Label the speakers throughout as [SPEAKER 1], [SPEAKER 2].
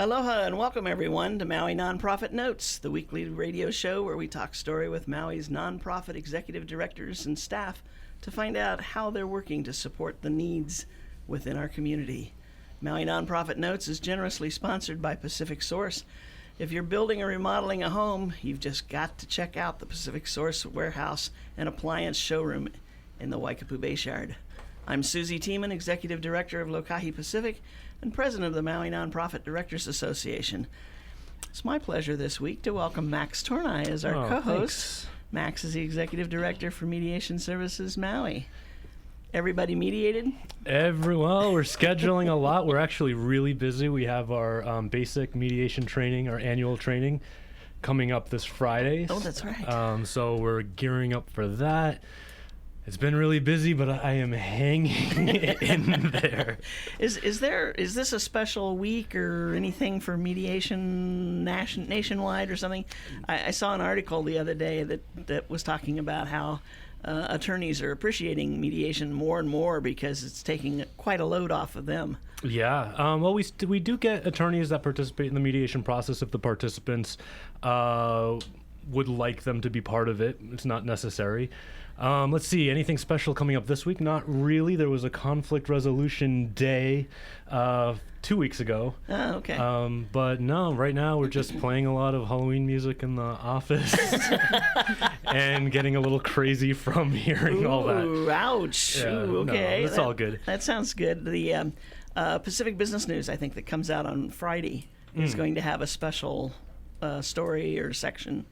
[SPEAKER 1] Aloha and welcome everyone to Maui Nonprofit Notes, the weekly radio show where we talk story with Maui's nonprofit executive directors and staff to find out how they're working to support the needs within our community. Maui Nonprofit Notes is generously sponsored by Pacific Source. If you're building or remodeling a home, you've just got to check out the Pacific Source warehouse and appliance showroom in the Waikapu Bayshard. I'm Susie Tiemann, Executive Director of Lokahi Pacific and President of the Maui Nonprofit Directors Association. It's my pleasure this week to welcome Max Tornai as our co-host.
[SPEAKER 2] Thanks.
[SPEAKER 1] Max is the Executive Director for Mediation Services Maui. Everybody mediated?
[SPEAKER 2] Well, we're scheduling a lot. We're actually really busy. We have our basic mediation training, our annual training, coming up this Friday.
[SPEAKER 1] Oh, that's right.
[SPEAKER 2] So we're gearing up for that. It's been really busy, but I am hanging in there.
[SPEAKER 1] Is this a special week or anything for mediation nationwide or something? I saw an article the other day that was talking about how attorneys are appreciating mediation more and more because it's taking quite a load off of them.
[SPEAKER 2] Yeah. Well, we do get attorneys that participate in the mediation process if the participants would like them to be part of it. It's not necessary. Let's see, anything special coming up this week? Not really. There was a conflict resolution day 2 weeks ago.
[SPEAKER 1] Oh, okay.
[SPEAKER 2] But no, right now we're just playing a lot of Halloween music in the office and getting a little crazy from hearing all that.
[SPEAKER 1] Ooh, ouch.
[SPEAKER 2] Yeah,
[SPEAKER 1] Ooh, okay.
[SPEAKER 2] No, it's all good.
[SPEAKER 1] That sounds good. The Pacific Business News, I think, that comes out on Friday is going to have a special story or section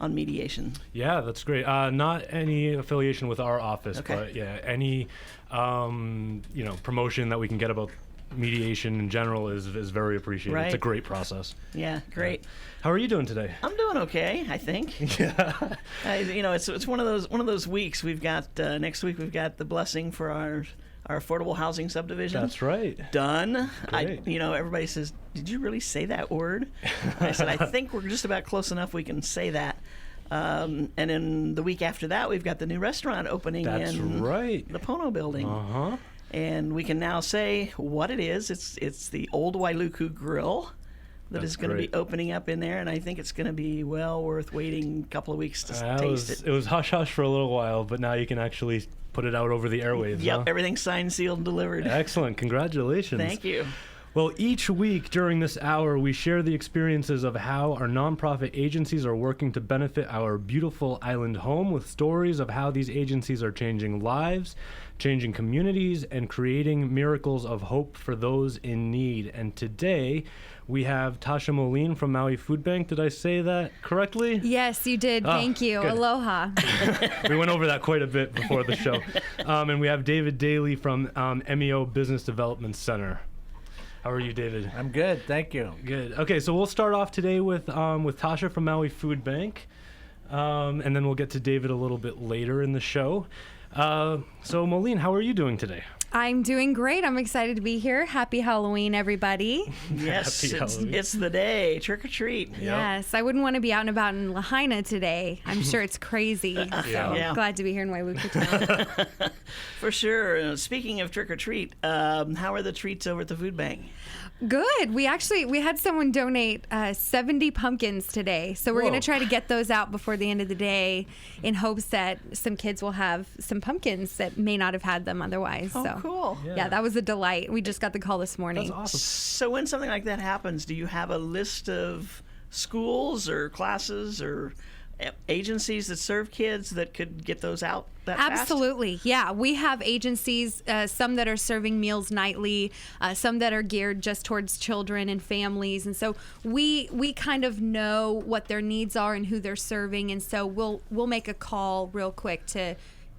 [SPEAKER 1] on mediation.
[SPEAKER 2] Yeah, that's great. Not any affiliation with our office,
[SPEAKER 1] Okay.
[SPEAKER 2] but yeah, any promotion that we can get about mediation in general is very appreciated.
[SPEAKER 1] Right.
[SPEAKER 2] It's a great process.
[SPEAKER 1] Yeah, great.
[SPEAKER 2] How are you doing today?
[SPEAKER 1] I'm doing okay, I think.
[SPEAKER 2] Yeah.
[SPEAKER 1] It's one of those weeks. We've got next week. We've got the blessing for our affordable housing subdivision.
[SPEAKER 2] That's right.
[SPEAKER 1] Done.
[SPEAKER 2] Great.
[SPEAKER 1] Everybody says, "Did you really say that word?" I said, "I think we're just about close enough. We can say that." And then the week after that, we've got the new restaurant opening
[SPEAKER 2] That's
[SPEAKER 1] in
[SPEAKER 2] right.
[SPEAKER 1] the Pono building.
[SPEAKER 2] Uh-huh.
[SPEAKER 1] And we can now say what it is. It's the Old Wailuku Grill that
[SPEAKER 2] That's
[SPEAKER 1] is going to be
[SPEAKER 2] great.
[SPEAKER 1] opening up in there, and I think it's going to be well worth waiting a couple of weeks to taste it.
[SPEAKER 2] It was hush-hush for a little while, but now you can actually put it out over the airwaves.
[SPEAKER 1] Yep,
[SPEAKER 2] huh?
[SPEAKER 1] everything's signed, sealed, and delivered.
[SPEAKER 2] Excellent. Congratulations.
[SPEAKER 1] Thank you.
[SPEAKER 2] Well, each week during this hour, we share the experiences of how our nonprofit agencies are working to benefit our beautiful island home with stories of how these agencies are changing lives, changing communities, and creating miracles of hope for those in need. And today, we have Tasha Moline from Maui Food Bank. Did I say that correctly?
[SPEAKER 3] Yes, you did. Thank you.
[SPEAKER 2] Good.
[SPEAKER 3] Aloha.
[SPEAKER 2] We went over that quite a bit before the show. And we have David Daly from MEO Business Development Center. How are you, David?
[SPEAKER 4] I'm good, thank you.
[SPEAKER 2] Good. Okay, so we'll start off today with Tasha from Maui Food Bank, and then we'll get to David a little bit later in the show. So, Moline, how are you doing today?
[SPEAKER 3] I'm doing great. I'm excited to be here. Happy Halloween, everybody.
[SPEAKER 1] Yes,
[SPEAKER 2] Happy Halloween.
[SPEAKER 1] it's the day. Trick or treat.
[SPEAKER 3] Yes, I wouldn't want to be out and about in Lahaina today. I'm sure it's crazy. So
[SPEAKER 1] Yeah.
[SPEAKER 3] glad to be here in Wailuku town.
[SPEAKER 1] For sure. Speaking of trick or treat, how are the treats over at the food bank?
[SPEAKER 3] Good. We had someone donate 70 pumpkins today. So we're going to try to get those out before the end of the day in hopes that some kids will have some pumpkins that may not have had them otherwise.
[SPEAKER 1] Oh,
[SPEAKER 3] so
[SPEAKER 1] cool.
[SPEAKER 3] yeah, that was a delight. We just got the call this morning.
[SPEAKER 2] That's awesome.
[SPEAKER 1] So when something like that happens, do you have a list of schools or classes or agencies that serve kids that could get those out that fast?
[SPEAKER 3] Absolutely. Yeah. We have agencies, some that are serving meals nightly, some that are geared just towards children and families. And so we kind of know what their needs are and who they're serving. And so we'll make a call real quick to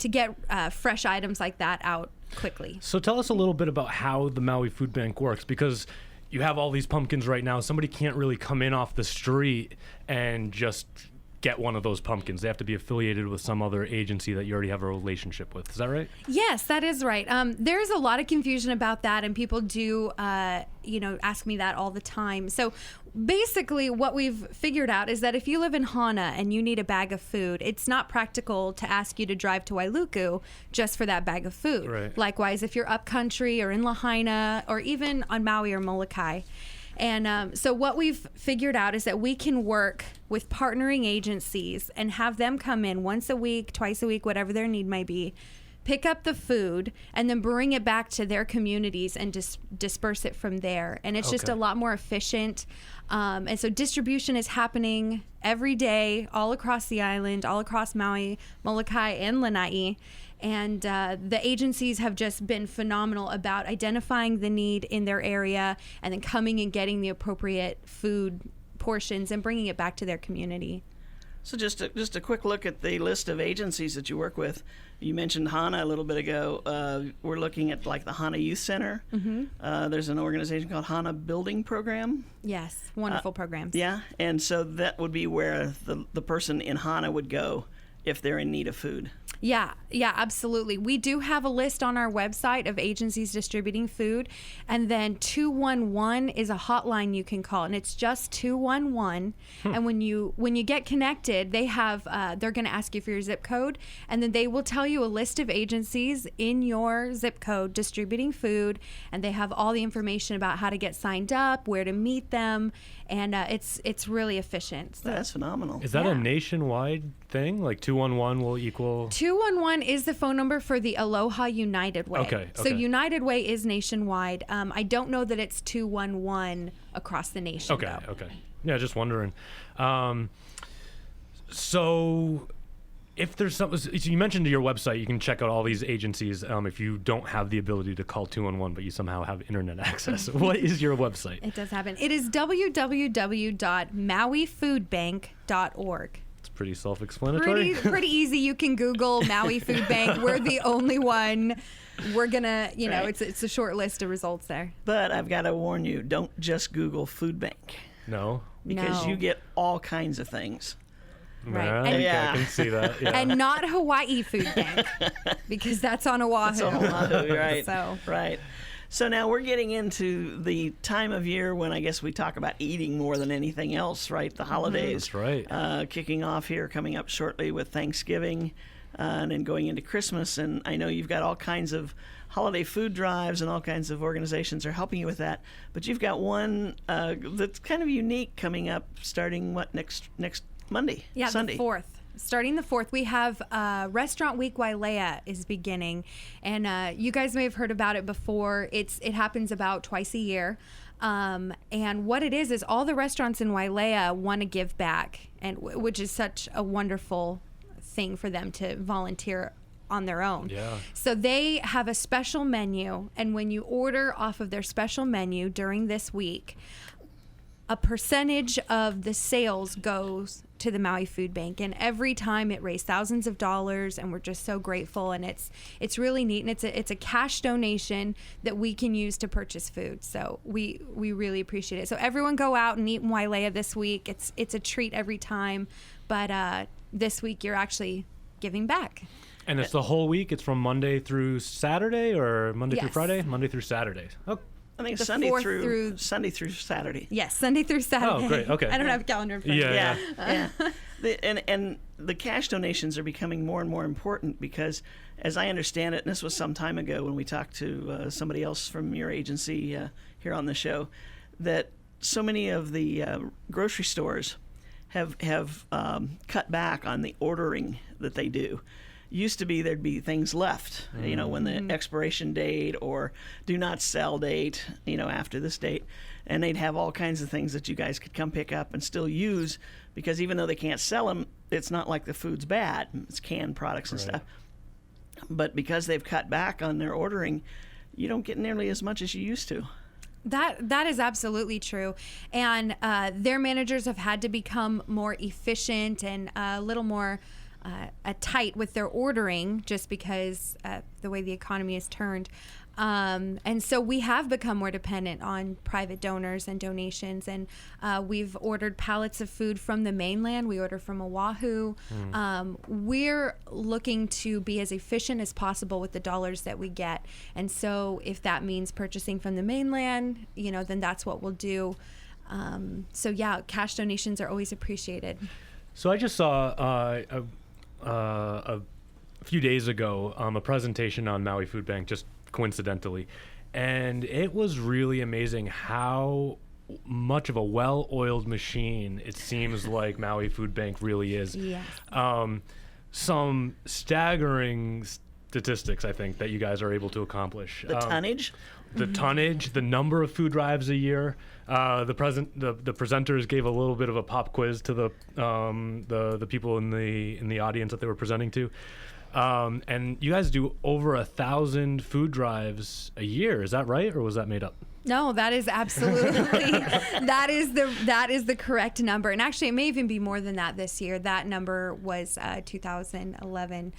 [SPEAKER 3] get fresh items like that out quickly.
[SPEAKER 2] So tell us a little bit about how the Maui Food Bank works, because you have all these pumpkins right now. Somebody can't really come in off the street and just get one of those pumpkins. They have to be affiliated with some other agency that you already have a relationship with. Is that right?
[SPEAKER 3] Yes, that is right. There's a lot of confusion about that, and people do, ask me that all the time. So basically what we've figured out is that if you live in Hana and you need a bag of food, it's not practical to ask you to drive to Wailuku just for that bag of food.
[SPEAKER 2] Right.
[SPEAKER 3] Likewise, if you're up country or in Lahaina or even on Maui or Molokai. And so what we've figured out is that we can work with partnering agencies and have them come in once a week, twice a week, whatever their need might be, pick up the food, and then bring it back to their communities and disperse it from there. And it's just
[SPEAKER 2] Okay.
[SPEAKER 3] a lot more efficient. And so distribution is happening every day all across the island, all across Maui, Molokai, and Lanai. And the agencies have just been phenomenal about identifying the need in their area and then coming and getting the appropriate food portions and bringing it back to their community.
[SPEAKER 1] So just a quick look at the list of agencies that you work with. You mentioned HANA a little bit ago. We're looking at like the HANA Youth Center. There's an organization called HANA Building Program.
[SPEAKER 3] Yes, wonderful programs.
[SPEAKER 1] Yeah, and so that would be where the person in HANA would go if they're in need of food.
[SPEAKER 3] Yeah, absolutely. We do have a list on our website of agencies distributing food, and then 211 is a hotline you can call, and it's just 211. And when you get connected, they have they're going to ask you for your zip code, and then they will tell you a list of agencies in your zip code distributing food, and they have all the information about how to get signed up, where to meet them, and it's really efficient. So.
[SPEAKER 1] That's phenomenal.
[SPEAKER 2] Is that
[SPEAKER 3] Yeah.
[SPEAKER 2] a nationwide thing? Like 211 will equal...
[SPEAKER 3] 211 is the phone number for the Aloha United Way.
[SPEAKER 2] Okay,
[SPEAKER 3] So
[SPEAKER 2] okay.
[SPEAKER 3] United Way is nationwide. I don't know that it's 211 across the nation.
[SPEAKER 2] Okay,
[SPEAKER 3] though.
[SPEAKER 2] okay. Yeah, just wondering. So if there's something... So you mentioned your website, you can check out all these agencies if you don't have the ability to call 211, but you somehow have internet access. What is your website?
[SPEAKER 3] It does happen. It is www.mauifoodbank.org.
[SPEAKER 2] It's pretty self-explanatory.
[SPEAKER 3] Pretty easy. You can Google Maui Food Bank. We're the only one. We're gonna,
[SPEAKER 1] Right.
[SPEAKER 3] it's a short list of results there.
[SPEAKER 1] But I've got to warn you, don't just Google food bank
[SPEAKER 2] No?
[SPEAKER 1] because
[SPEAKER 3] No.
[SPEAKER 1] you get all kinds of things.
[SPEAKER 3] Right.
[SPEAKER 2] Yeah,
[SPEAKER 3] And-
[SPEAKER 1] Yeah.
[SPEAKER 2] I can see that. Yeah.
[SPEAKER 3] And not Hawaii Food Bank because that's on Oahu.
[SPEAKER 1] It's Oahu, right?
[SPEAKER 3] So.
[SPEAKER 1] Right. So now we're getting into the time of year when I guess we talk about eating more than anything else, right? The holidays.
[SPEAKER 2] That's right.
[SPEAKER 1] Kicking off here, coming up shortly with Thanksgiving, and then going into Christmas. And I know you've got all kinds of holiday food drives and all kinds of organizations are helping you with that. But you've got one that's kind of unique coming up starting, next Monday?
[SPEAKER 3] Yeah,
[SPEAKER 1] Sunday.
[SPEAKER 3] the 4th. Starting the 4th, we have Restaurant Week Wailea is beginning. And you guys may have heard about it before. It happens about twice a year. And what it is all the restaurants in Wailea want to give back, and which is such a wonderful thing for them to volunteer on their own.
[SPEAKER 2] Yeah.
[SPEAKER 3] So they have a special menu, and when you order off of their special menu during this week, a percentage of the sales goes to the Maui Food Bank, and every time it raised thousands of dollars, and we're just so grateful. And it's really neat, and it's a cash donation that we can use to purchase food. So we really appreciate it. So everyone go out and eat in Wailea this week. It's a treat every time, but this week you're actually giving back.
[SPEAKER 2] And it's the whole week? It's from Monday through Saturday or Monday through
[SPEAKER 3] Yes.
[SPEAKER 2] Friday? Monday through Saturday. Oh,
[SPEAKER 1] I think
[SPEAKER 3] The
[SPEAKER 1] Sunday
[SPEAKER 3] 4th
[SPEAKER 1] through Saturday.
[SPEAKER 3] Yes, Sunday through Saturday.
[SPEAKER 2] Oh, great. Okay.
[SPEAKER 3] I don't have a calendar in front of me.
[SPEAKER 2] Yeah.
[SPEAKER 1] Yeah. And the cash donations are becoming more and more important because, as I understand it, and this was some time ago when we talked to somebody else from your agency here on the show, that so many of the grocery stores have cut back on the ordering that they do. Used to be there'd be things left, when the expiration date or do not sell date, after this date. And they'd have all kinds of things that you guys could come pick up and still use because even though they can't sell them, it's not like the food's bad. It's canned products and
[SPEAKER 2] Right.
[SPEAKER 1] stuff. But because they've cut back on their ordering, you don't get nearly as much as you used to.
[SPEAKER 3] That is absolutely true, and their managers have had to become more efficient and a little more tight with their ordering, just because the way the economy has turned. And so we have become more dependent on private donors and donations, and we've ordered pallets of food from the mainland. We order from Oahu. We're looking to be as efficient as possible with the dollars that we get, and so if that means purchasing from the mainland, then that's what we'll do. So yeah, cash donations are always appreciated.
[SPEAKER 2] So I just saw a few days ago a presentation on Maui Food Bank, just coincidentally, and it was really amazing how much of a well-oiled machine it seems like Maui Food Bank really is.
[SPEAKER 3] Yes.
[SPEAKER 2] Some staggering statistics, I think, that you guys are able to accomplish.
[SPEAKER 1] The tonnage?
[SPEAKER 2] The tonnage, the number of food drives a year. The presenters gave a little bit of a pop quiz to the people in the audience that they were presenting to. And you guys do over 1,000 food drives a year. Is that right, or was that made up?
[SPEAKER 3] No, that is absolutely that is the correct number. And actually, it may even be more than that this year. That number was 2011.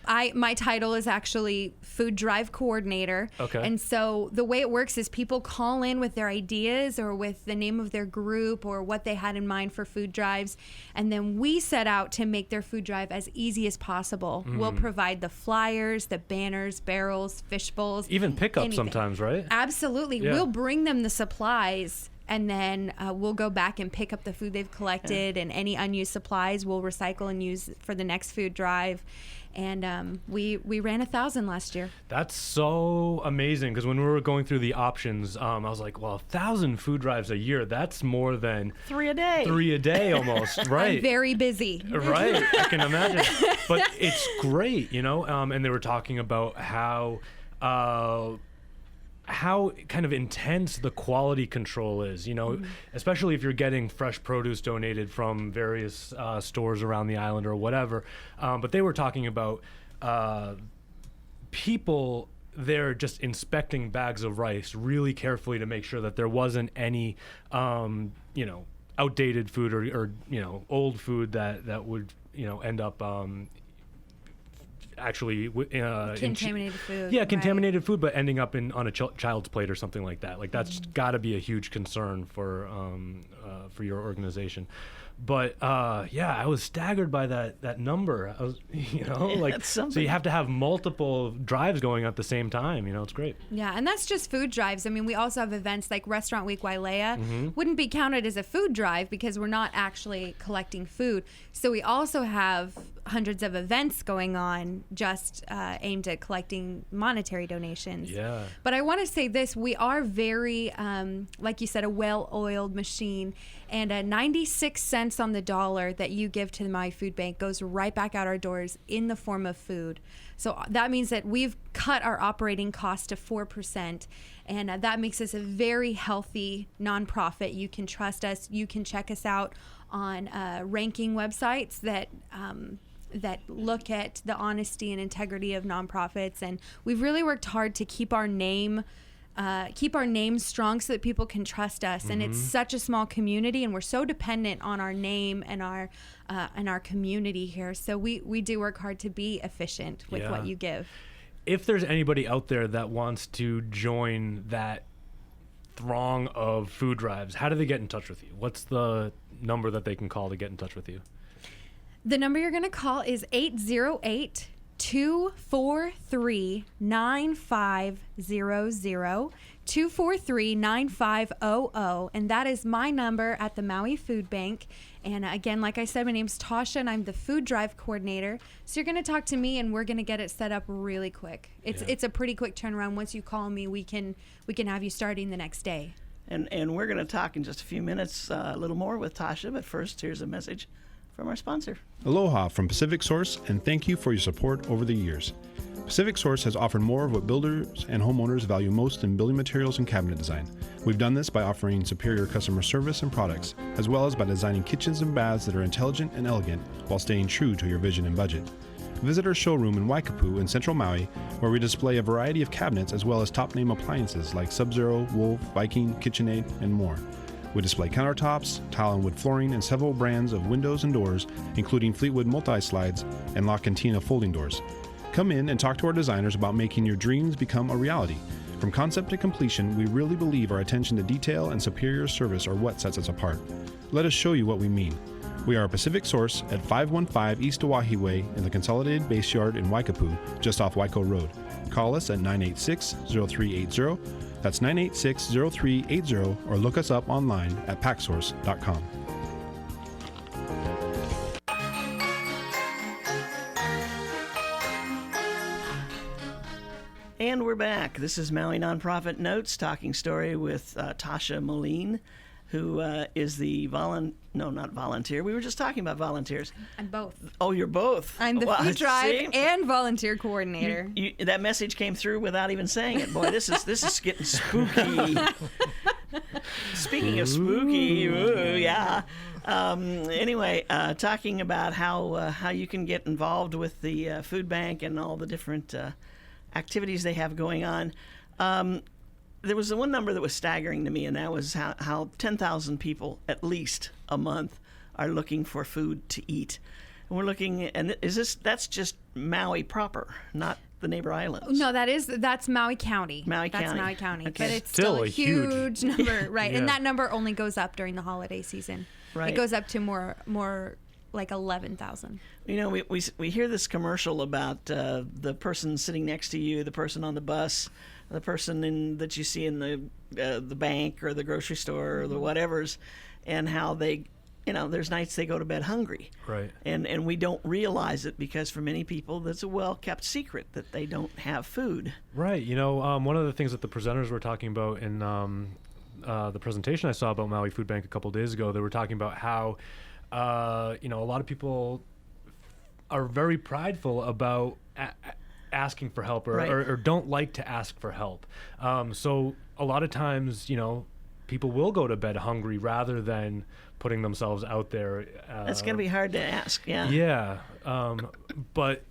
[SPEAKER 3] My title is actually Food Drive Coordinator.
[SPEAKER 2] Okay.
[SPEAKER 3] And so the way it works is people call in with their ideas or with the name of their group or what they had in mind for food drives. And then we set out to make their food drive as easy as possible. We'll provide the flyers, the banners, barrels, fish bowls.
[SPEAKER 2] Even pickup
[SPEAKER 3] anything.
[SPEAKER 2] sometimes, right?
[SPEAKER 3] Absolutely.
[SPEAKER 2] Yeah.
[SPEAKER 3] We'll bring them the supplies. And then we'll go back and pick up the food they've collected, and any unused supplies we'll recycle and use for the next food drive. And we ran 1,000 last year.
[SPEAKER 2] That's so amazing, because when we were going through the options, I was like, well, 1,000 food drives a year, that's more than
[SPEAKER 1] 3 a day.
[SPEAKER 2] 3 a day almost, right?
[SPEAKER 3] I'm very busy.
[SPEAKER 2] Right, I can imagine. But it's great, and they were talking about how kind of intense the quality control is, especially if you're getting fresh produce donated from various stores around the island or whatever. But they were talking about people there just inspecting bags of rice really carefully to make sure that there wasn't any, outdated food or old food that would, end up actually
[SPEAKER 3] Contaminated food.
[SPEAKER 2] Yeah,
[SPEAKER 3] right.
[SPEAKER 2] contaminated food, but ending up on a child's plate or something like that. Like that's got to be a huge concern for your organization. But I was staggered by that number. I was, so you have to have multiple drives going at the same time. It's great.
[SPEAKER 3] Yeah, and that's just food drives. I mean, we also have events like Restaurant Week Wailea wouldn't be counted as a food drive because we're not actually collecting food. So we also have hundreds of events going on just aimed at collecting monetary donations.
[SPEAKER 2] Yeah.
[SPEAKER 3] But I want to say this, we are very, like you said, a well-oiled machine, and 96 cents on the dollar that you give to the Maui Food Bank goes right back out our doors in the form of food. So that means that we've cut our operating cost to 4%, and that makes us a very healthy nonprofit. You can trust us. You can check us out on ranking websites that look at the honesty and integrity of nonprofits, and we've really worked hard to keep our name strong so that people can trust us. And it's such a small community, and we're so dependent on our name and our community here. So we do work hard to be efficient with what you give.
[SPEAKER 2] If there's anybody out there that wants to join that throng of food drives, how do they get in touch with you? What's the number that they can call to get in touch with you?
[SPEAKER 3] The number you're going to call is 808-243-9500, 243-9500, and that is my number at the Maui Food Bank. And again, like I said, my name's Tasha, and I'm the food drive coordinator. So you're going to talk to me, and we're going to get it set up really quick. It's a pretty quick turnaround. Once you call me, we can have you starting the next day.
[SPEAKER 1] And we're going to talk in just a few minutes a little more with Tasha, but first, here's a message from our sponsor.
[SPEAKER 4] Aloha from Pacific Source, and thank you for your support over the years. Pacific Source has offered more of what builders and homeowners value most in building materials and cabinet design. We've done this by offering superior customer service and products, as well as by designing kitchens and baths that are intelligent and elegant while staying true to your vision and budget. Visit our showroom in Waikapu in Central Maui, where we display a variety of cabinets as well as top-name appliances like Sub-Zero, Wolf, Viking, KitchenAid, and more. We display countertops, tile and wood flooring, and several brands of windows and doors, including Fleetwood multi-slides and La Cantina folding doors. Come in and talk to our designers about making your dreams become a reality. From concept to completion, we really believe our attention to detail and superior service are what sets us apart. Let us show you what we mean. We are a Pacific Source at 515 East Oahe Way in the Consolidated Base Yard in Waikapu, just off Waiko Road. Call us at 986-0380. That's 986-0380, or look us up online at packsource.com.
[SPEAKER 1] And we're back. This is Maui Nonprofit Notes, talking story with Tasha Moline, who is the not volunteer. We were just talking about volunteers.
[SPEAKER 3] I'm both.
[SPEAKER 1] Oh, you're both.
[SPEAKER 3] I'm the
[SPEAKER 1] Wow,
[SPEAKER 3] food drive
[SPEAKER 1] see?
[SPEAKER 3] and volunteer coordinator.
[SPEAKER 1] That message came through without even saying it. Boy, this is getting spooky. Speaking of spooky, ooh, yeah. Anyway, talking about how you can get involved with the food bank and all the different activities they have going on. There was one number that was staggering to me, and that was how 10,000 people, at least a month, are looking for food to eat. And we're looking, and that's just Maui proper, not the neighbor islands.
[SPEAKER 3] No, that's Maui County.
[SPEAKER 1] Maui
[SPEAKER 3] That's
[SPEAKER 1] County.
[SPEAKER 3] Maui County.
[SPEAKER 1] Okay.
[SPEAKER 3] But it's still a huge number, right?
[SPEAKER 2] Yeah.
[SPEAKER 3] And that number only goes up during the holiday season.
[SPEAKER 1] Right.
[SPEAKER 3] It goes up to more like 11,000.
[SPEAKER 1] You know, we hear this commercial about the person sitting next to you, the person on the bus, the person that you see in the bank or the grocery store or the whatevers, and how they, there's nights they go to bed hungry.
[SPEAKER 2] Right.
[SPEAKER 1] And we don't realize it because for many people that's a well-kept secret that they don't have food.
[SPEAKER 2] Right. One of the things that the presenters were talking about in the presentation I saw about Maui Food Bank a couple days ago, they were talking about how, a lot of people are very prideful about asking for help
[SPEAKER 1] Right.
[SPEAKER 2] or don't like to ask for help. So a lot of times, people will go to bed hungry rather than putting themselves out there.
[SPEAKER 1] That's going to be hard to ask, yeah.
[SPEAKER 2] Yeah. But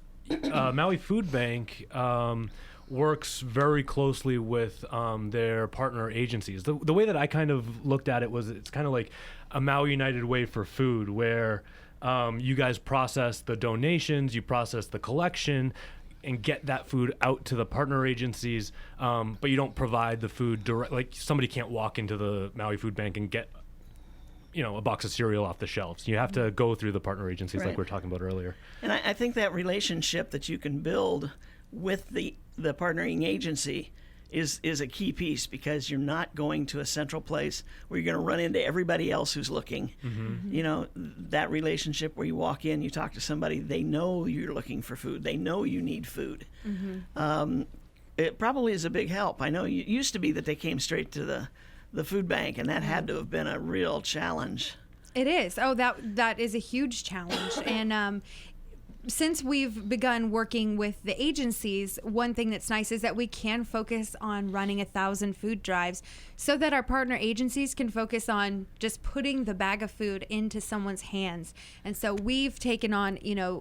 [SPEAKER 2] Maui Food Bank works very closely with their partner agencies. The way that I kind of looked at it was it's kind of like a Maui United Way for food, where you guys process the donations, you process the collection, and get that food out to the partner agencies, but you don't provide the food direct. Like somebody can't walk into the Maui Food Bank and get a box of cereal off the shelves. You have to go through the partner agencies
[SPEAKER 1] Right.
[SPEAKER 2] like we were talking about earlier.
[SPEAKER 1] And I think that relationship that you can build with the partnering agency is a key piece, because you're not going to a central place where you're going to run into everybody else who's looking. Mm-hmm. That relationship where you walk in, you talk to somebody, they know you're looking for food. They know you need food. Mm-hmm. It probably is a big help. I know it used to be that they came straight to the food bank, and that had to have been a real challenge.
[SPEAKER 3] It is. Oh, that is a huge challenge. And since we've begun working with the agencies, one thing that's nice is that we can focus on running 1,000 food drives so that our partner agencies can focus on just putting the bag of food into someone's hands. And so we've taken on,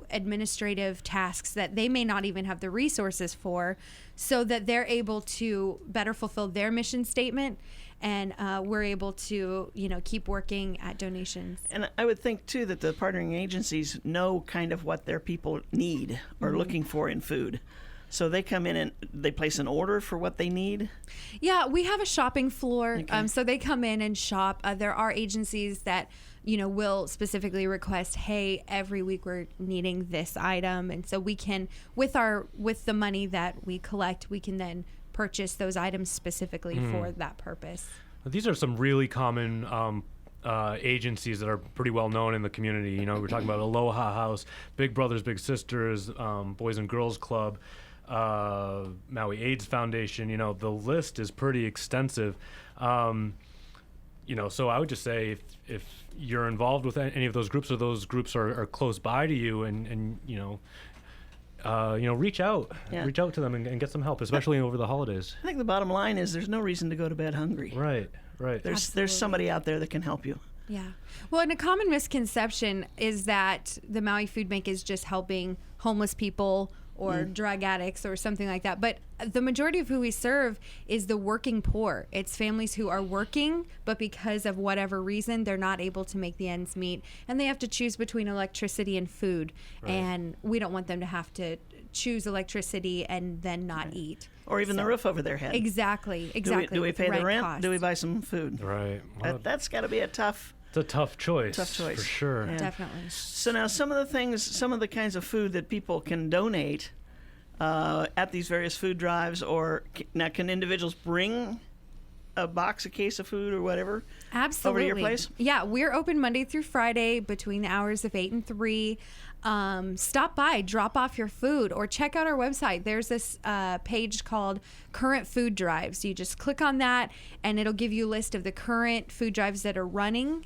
[SPEAKER 3] administrative tasks that they may not even have the resources for, so that they're able to better fulfill their mission statement. And we're able to, keep working at donations.
[SPEAKER 1] And I would think, too, that the partnering agencies know kind of what their people need or
[SPEAKER 3] Mm-hmm.
[SPEAKER 1] looking for in food. So they come in and they place an order for what they need.
[SPEAKER 3] Yeah, we have a shopping floor.
[SPEAKER 1] Okay.
[SPEAKER 3] So they come in and shop. There are agencies that, will specifically request, hey, every week we're needing this item. And so we can, with the money that we collect, we can then purchase those items specifically for that purpose.
[SPEAKER 2] These are some really common agencies that are pretty well known in the community. We're talking about Aloha House, Big Brothers Big Sisters, Boys and Girls Club, Maui AIDS Foundation. The list is pretty extensive. So I would just say if you're involved with any of those groups, or those groups are close by to you, and reach out to them and get some help, especially over the holidays.
[SPEAKER 1] I think the bottom line is there's no reason to go to bed hungry.
[SPEAKER 2] Right.
[SPEAKER 1] There's
[SPEAKER 3] Absolutely.
[SPEAKER 1] somebody out there that can help you.
[SPEAKER 3] Yeah. Well, and a common misconception is that the Maui Food Bank is just helping homeless people or drug addicts or something like that. But the majority of who we serve is the working poor. It's families who are working, but because of whatever reason, they're not able to make the ends meet. And they have to choose between electricity and food. Right. And we don't want them to have to choose electricity and then not eat.
[SPEAKER 1] Or even the roof over their head.
[SPEAKER 3] Exactly.
[SPEAKER 1] Do we
[SPEAKER 3] with
[SPEAKER 1] pay the rent?
[SPEAKER 3] costs.
[SPEAKER 1] Do we buy some food?
[SPEAKER 2] Right. Well,
[SPEAKER 1] That's got to be a tough...
[SPEAKER 2] it's a tough choice. For sure.
[SPEAKER 1] Yeah.
[SPEAKER 3] Definitely.
[SPEAKER 1] So now some of the kinds of food that people can donate at these various food drives, or now can individuals bring a case of food or whatever
[SPEAKER 3] Absolutely.
[SPEAKER 1] over to your place?
[SPEAKER 3] Yeah, we're open Monday through Friday between the hours of 8 and 3. stop by, drop off your food, or check out our website. There's this page called Current Food Drives. You just click on that, and it'll give you a list of the current food drives that are running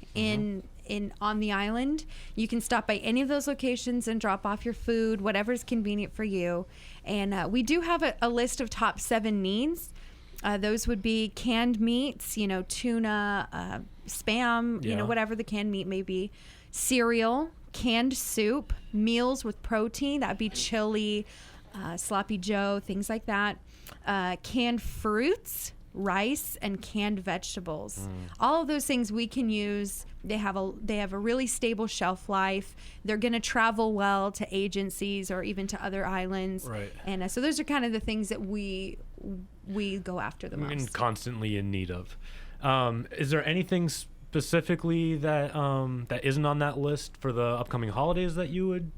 [SPEAKER 3] on the island. You can stop by any of those locations and drop off your food, whatever's convenient for you. And we do have a list of top 7 needs. Those would be canned meats, tuna, spam, whatever the canned meat may be, cereal, canned soup, meals with protein, that'd be chili, sloppy joe, things like that, canned fruits, rice, and canned vegetables. All of those things we can use. They have a really stable shelf life. They're going to travel well to agencies or even to other islands.
[SPEAKER 2] Right.
[SPEAKER 3] And so those are kind of the things that we go after the most.
[SPEAKER 2] And constantly in need of. Is there anything specifically that that isn't on that list for the upcoming holidays that you would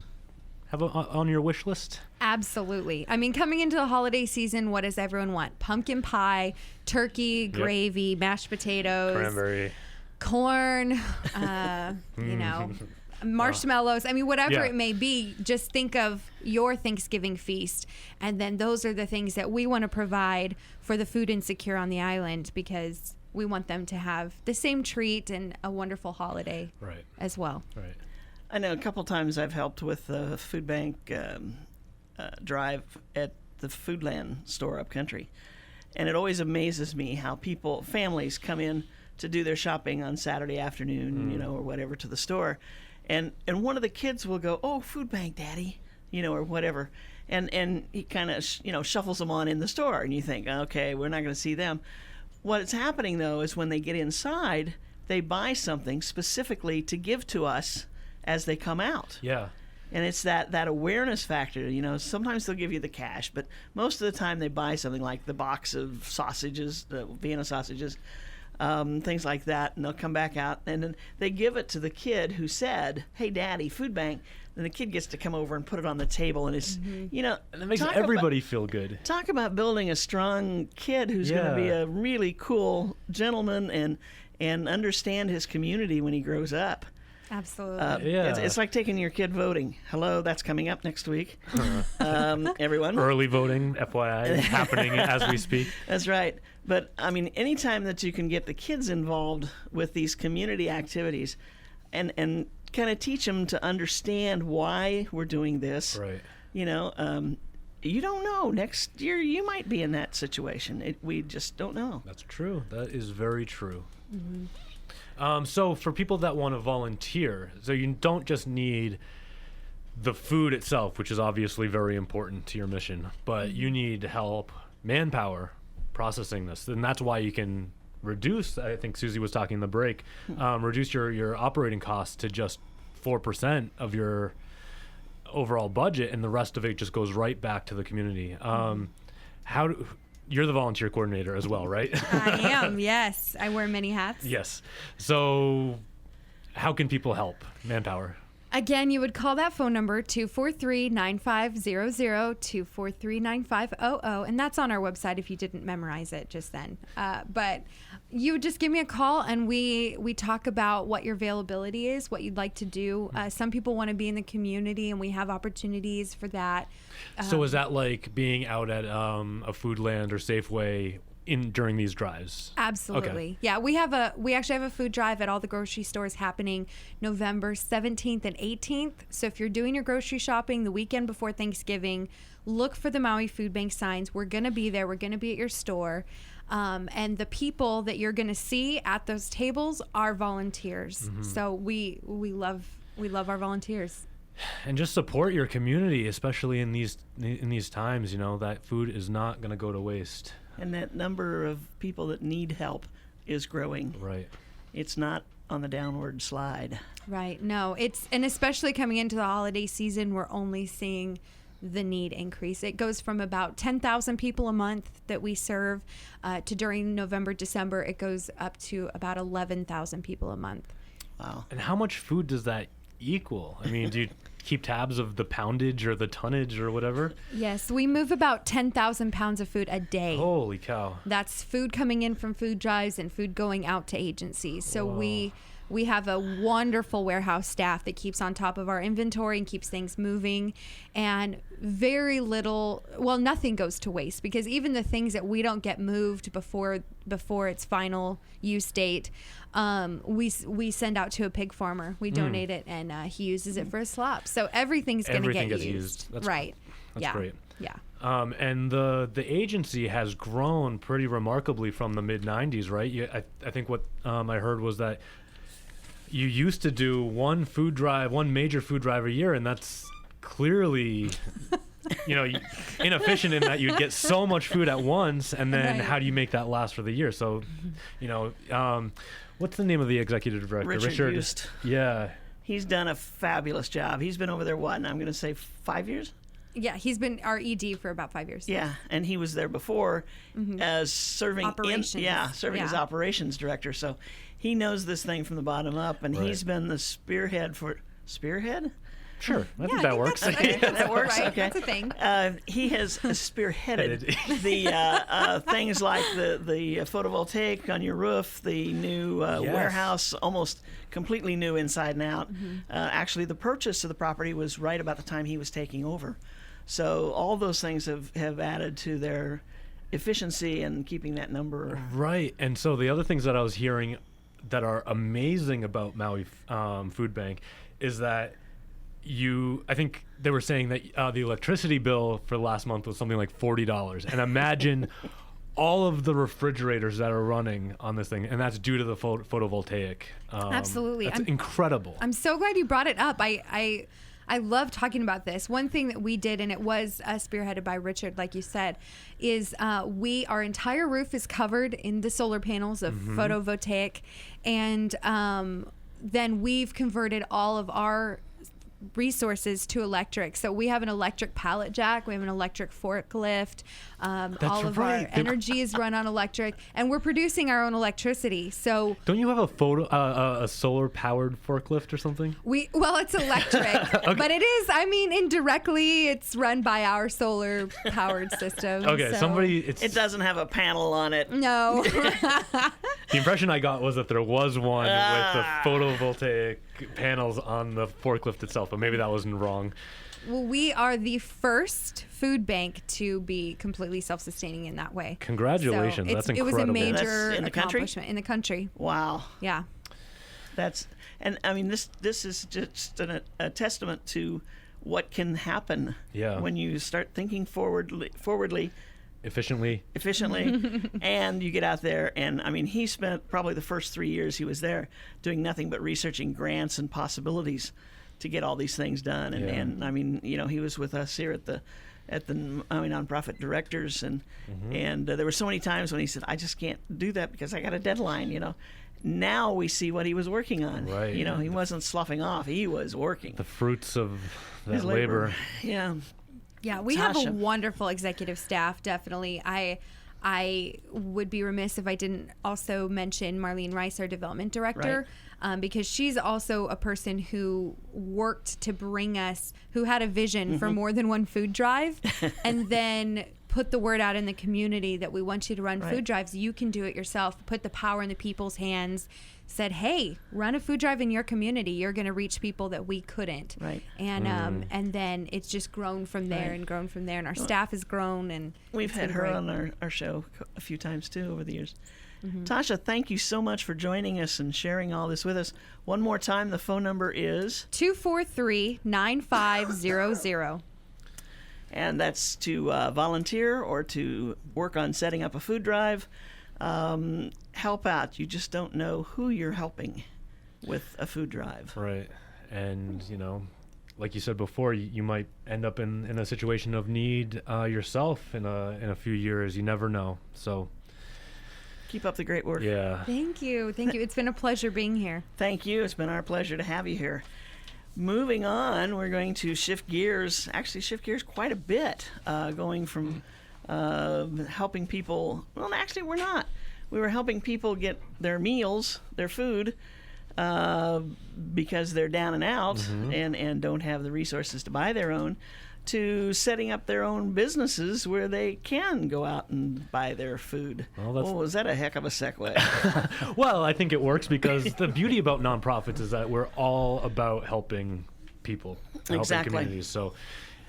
[SPEAKER 2] have on your wish list?
[SPEAKER 3] Absolutely. I mean, coming into the holiday season, what does everyone want? Pumpkin pie, turkey, gravy, mashed potatoes,
[SPEAKER 2] Cranberry.
[SPEAKER 3] corn, marshmallows. I mean, whatever
[SPEAKER 2] Yeah.
[SPEAKER 3] it may be, just think of your Thanksgiving feast. And then those are the things that we want to provide for the food insecure on the island, because we want them to have the same treat and a wonderful holiday
[SPEAKER 2] Right.
[SPEAKER 3] as well.
[SPEAKER 2] Right.
[SPEAKER 1] I know a couple times I've helped with the food bank drive at the Foodland store up country. And it always amazes me how families come in to do their shopping on Saturday afternoon, or whatever, to the store. And one of the kids will go, "Oh, food bank, Daddy," or whatever. And he kind of, shuffles them on in the store. And you think, okay, we're not going to see them. What's happening, though, is when they get inside, they buy something specifically to give to us as they come out.
[SPEAKER 2] Yeah.
[SPEAKER 1] And it's that awareness factor. Sometimes they'll give you the cash, but most of the time they buy something like the box of sausages, the Vienna sausages, things like that, and they'll come back out, and then they give it to the kid who said, "Hey, Daddy, food bank." And the kid gets to come over and put it on the table, and it's,
[SPEAKER 2] And it makes
[SPEAKER 1] talk
[SPEAKER 2] everybody feel good.
[SPEAKER 1] Talk about building a strong kid who's going to be a really cool gentleman and understand his community when he grows up.
[SPEAKER 3] Absolutely.
[SPEAKER 1] It's like taking your kid voting. Hello, that's coming up next week. Everyone.
[SPEAKER 2] Early voting, FYI, happening as we speak.
[SPEAKER 1] That's right. But, I mean, anytime that you can get the kids involved with these community activities and kind of teach them to understand why we're doing this.
[SPEAKER 2] Right.
[SPEAKER 1] You don't know. Next year you might be in that situation. We just don't know.
[SPEAKER 2] That's true. That is very true. So for people that want to volunteer, so you don't just need the food itself, which is obviously very important to your mission, but you need help, manpower, processing this. And that's why you can reduce, I think Susie was talking in the break, reduce your operating costs to just 4% of your overall budget, and the rest of it just goes right back to the community. You're the volunteer coordinator as well, right?
[SPEAKER 3] I am, yes. I wear many hats.
[SPEAKER 2] Yes. So how can people help? Manpower.
[SPEAKER 3] Again, you would call that phone number, 243-9500, 243-9500, and that's on our website if you didn't memorize it just then. But you would just give me a call, and we talk about what your availability is, what you'd like to do. Some people want to be in the community, and we have opportunities for that.
[SPEAKER 2] So is that like being out at a Foodland or Safeway during these drives?
[SPEAKER 3] Absolutely.
[SPEAKER 2] Okay.
[SPEAKER 3] Yeah, we actually have a food drive at all the grocery stores happening November 17th and 18th. So if you're doing your grocery shopping the weekend before Thanksgiving, look for the Maui Food Bank signs. We're going to be there. We're going to be at your store. And the people that you're going to see at those tables are volunteers. So we love our volunteers.
[SPEAKER 2] And just support your community, especially in these times. That food is not going to go to waste.
[SPEAKER 1] And that number of people that need help is growing.
[SPEAKER 2] Right.
[SPEAKER 1] It's not on the downward slide.
[SPEAKER 3] Right. No, and especially coming into the holiday season, we're only seeing the need increase. It goes from about 10,000 people a month that we serve to during November, December, it goes up to about 11,000 people a month.
[SPEAKER 1] Wow.
[SPEAKER 2] And how much food does that equal? I mean, do you keep tabs of the poundage or the tonnage or whatever?
[SPEAKER 3] Yes, we move about 10,000 pounds of food a day.
[SPEAKER 2] Holy cow.
[SPEAKER 3] That's food coming in from food drives and food going out to agencies. So
[SPEAKER 2] Whoa.
[SPEAKER 3] we We have a wonderful warehouse staff that keeps on top of our inventory and keeps things moving, and very little, well, nothing goes to waste, because even the things that we don't get moved before its final use date, we send out to a pig farmer. We donate it, and he uses it for a slop. So everything's going to
[SPEAKER 2] Everything
[SPEAKER 3] get
[SPEAKER 2] gets
[SPEAKER 3] used.
[SPEAKER 2] That's
[SPEAKER 3] right.
[SPEAKER 2] That's great.
[SPEAKER 3] Yeah.
[SPEAKER 2] And the agency has grown pretty remarkably from the mid 90s, right? I think what I heard was that you used to do one major food drive a year, and that's clearly inefficient in that you'd get so much food at once, and then
[SPEAKER 3] Right.
[SPEAKER 2] how do you make that last for the year? So, what's the name of the executive director?
[SPEAKER 1] Richard Hust.
[SPEAKER 2] Yeah.
[SPEAKER 1] He's done a fabulous job. He's been over there, I'm going to say 5 years?
[SPEAKER 3] Yeah, he's been our ED for about 5 years.
[SPEAKER 1] Yeah, and he was there before as serving
[SPEAKER 3] Operations.
[SPEAKER 1] as operations director. So he knows this thing from the bottom up, and
[SPEAKER 2] Right.
[SPEAKER 1] he's been the spearhead.
[SPEAKER 2] Sure. I think
[SPEAKER 3] I
[SPEAKER 2] that
[SPEAKER 3] think
[SPEAKER 2] works.
[SPEAKER 3] that's- I think that's
[SPEAKER 1] That works.
[SPEAKER 3] right.
[SPEAKER 1] Okay,
[SPEAKER 3] That's a thing.
[SPEAKER 1] He has spearheaded the things like the photovoltaic on your roof, the new
[SPEAKER 2] Yes.
[SPEAKER 1] warehouse, almost completely new inside and out. Actually, the purchase of the property was right about the time he was taking over. So all those things have added to their efficiency and keeping that number.
[SPEAKER 2] Right. And so the other things that I was hearing that are amazing about Maui Food Bank is that I think they were saying that the electricity bill for last month was something like $40. And imagine all of the refrigerators that are running on this thing, and that's due to the photovoltaic.
[SPEAKER 3] Absolutely.
[SPEAKER 2] That's incredible.
[SPEAKER 3] I'm so glad you brought it up. I love talking about this. One thing that we did, and it was spearheaded by Richard, like you said, is our entire roof is covered in the solar panels of photovoltaic, and then we've converted all of our resources to electric. So we have an electric pallet jack, we have an electric forklift, all of our energy is run on electric, and we're producing our own electricity. So
[SPEAKER 2] Don't you have a solar powered forklift or something?
[SPEAKER 3] it's electric, but it is, indirectly it's run by our solar powered system.
[SPEAKER 2] Okay,
[SPEAKER 3] so.
[SPEAKER 1] It doesn't have a panel on it.
[SPEAKER 3] No.
[SPEAKER 2] The impression I got was that there was one with the photovoltaic panels on the forklift itself, but maybe that wasn't wrong.
[SPEAKER 3] Well, we are the first food bank to be completely self-sustaining in that way.
[SPEAKER 2] Congratulations.
[SPEAKER 3] So
[SPEAKER 2] That's
[SPEAKER 3] it was a
[SPEAKER 2] incredible.
[SPEAKER 3] major
[SPEAKER 1] That's in the country?
[SPEAKER 3] accomplishment in the country.
[SPEAKER 1] Wow.
[SPEAKER 3] Yeah.
[SPEAKER 1] This is just a testament to what can happen when you start thinking forwardly,
[SPEAKER 2] Efficiently.
[SPEAKER 1] and you get out there. And he spent probably the first 3 years he was there doing nothing but researching grants and possibilities to get all these things done. And he was with us here at the Maui Nonprofit Directors, and there were so many times when he said, "I just can't do that because I got a deadline." Now we see what he was working on.
[SPEAKER 2] Right.
[SPEAKER 1] He wasn't sloughing off; he was working.
[SPEAKER 2] The fruits of that
[SPEAKER 1] His
[SPEAKER 2] labor.
[SPEAKER 1] Yeah.
[SPEAKER 3] Yeah, we have a
[SPEAKER 1] Tasha.
[SPEAKER 3] wonderful executive staff, definitely. I would be remiss if I didn't also mention Marlene Rice, our development director, because she's also a person who worked to bring us, who had a vision for more than one food drive, and then put the word out in the community that we want you to run food drives. You can do it yourself. Put the power in the people's hands. Said, hey, run a food drive in your community. You're going to reach people that we couldn't.
[SPEAKER 1] Right.
[SPEAKER 3] And then it's just grown from there and grown from there. And our staff has grown. And
[SPEAKER 1] We've
[SPEAKER 3] it's
[SPEAKER 1] had
[SPEAKER 3] been
[SPEAKER 1] her
[SPEAKER 3] great.
[SPEAKER 1] on our show a few times too over the years. Tasha, thank you so much for joining us and sharing all this with us. One more time, the phone number is
[SPEAKER 3] 243-9500.
[SPEAKER 1] and that's to volunteer or to work on setting up a food drive. Help out. You just don't know who you're helping with a food drive.
[SPEAKER 2] Right. And, like you said before, you might end up in a situation of need yourself in a few years. You never know. So
[SPEAKER 1] Keep up the great work.
[SPEAKER 2] yeah.
[SPEAKER 3] Thank you. It's been a pleasure being here.
[SPEAKER 1] Thank you. It's been our pleasure to have you here. Moving on, we're going to shift gears quite a bit, going from helping people. Well, actually, we're not. We were helping people get their meals, their food, because they're down and out and don't have the resources to buy their own, to setting up their own businesses where they can go out and buy their food.
[SPEAKER 2] Well, that's-
[SPEAKER 1] was that a heck of a segue?
[SPEAKER 2] Well, I think it works because the beauty about nonprofits is that we're all about helping people, helping
[SPEAKER 1] Exactly.
[SPEAKER 2] communities. So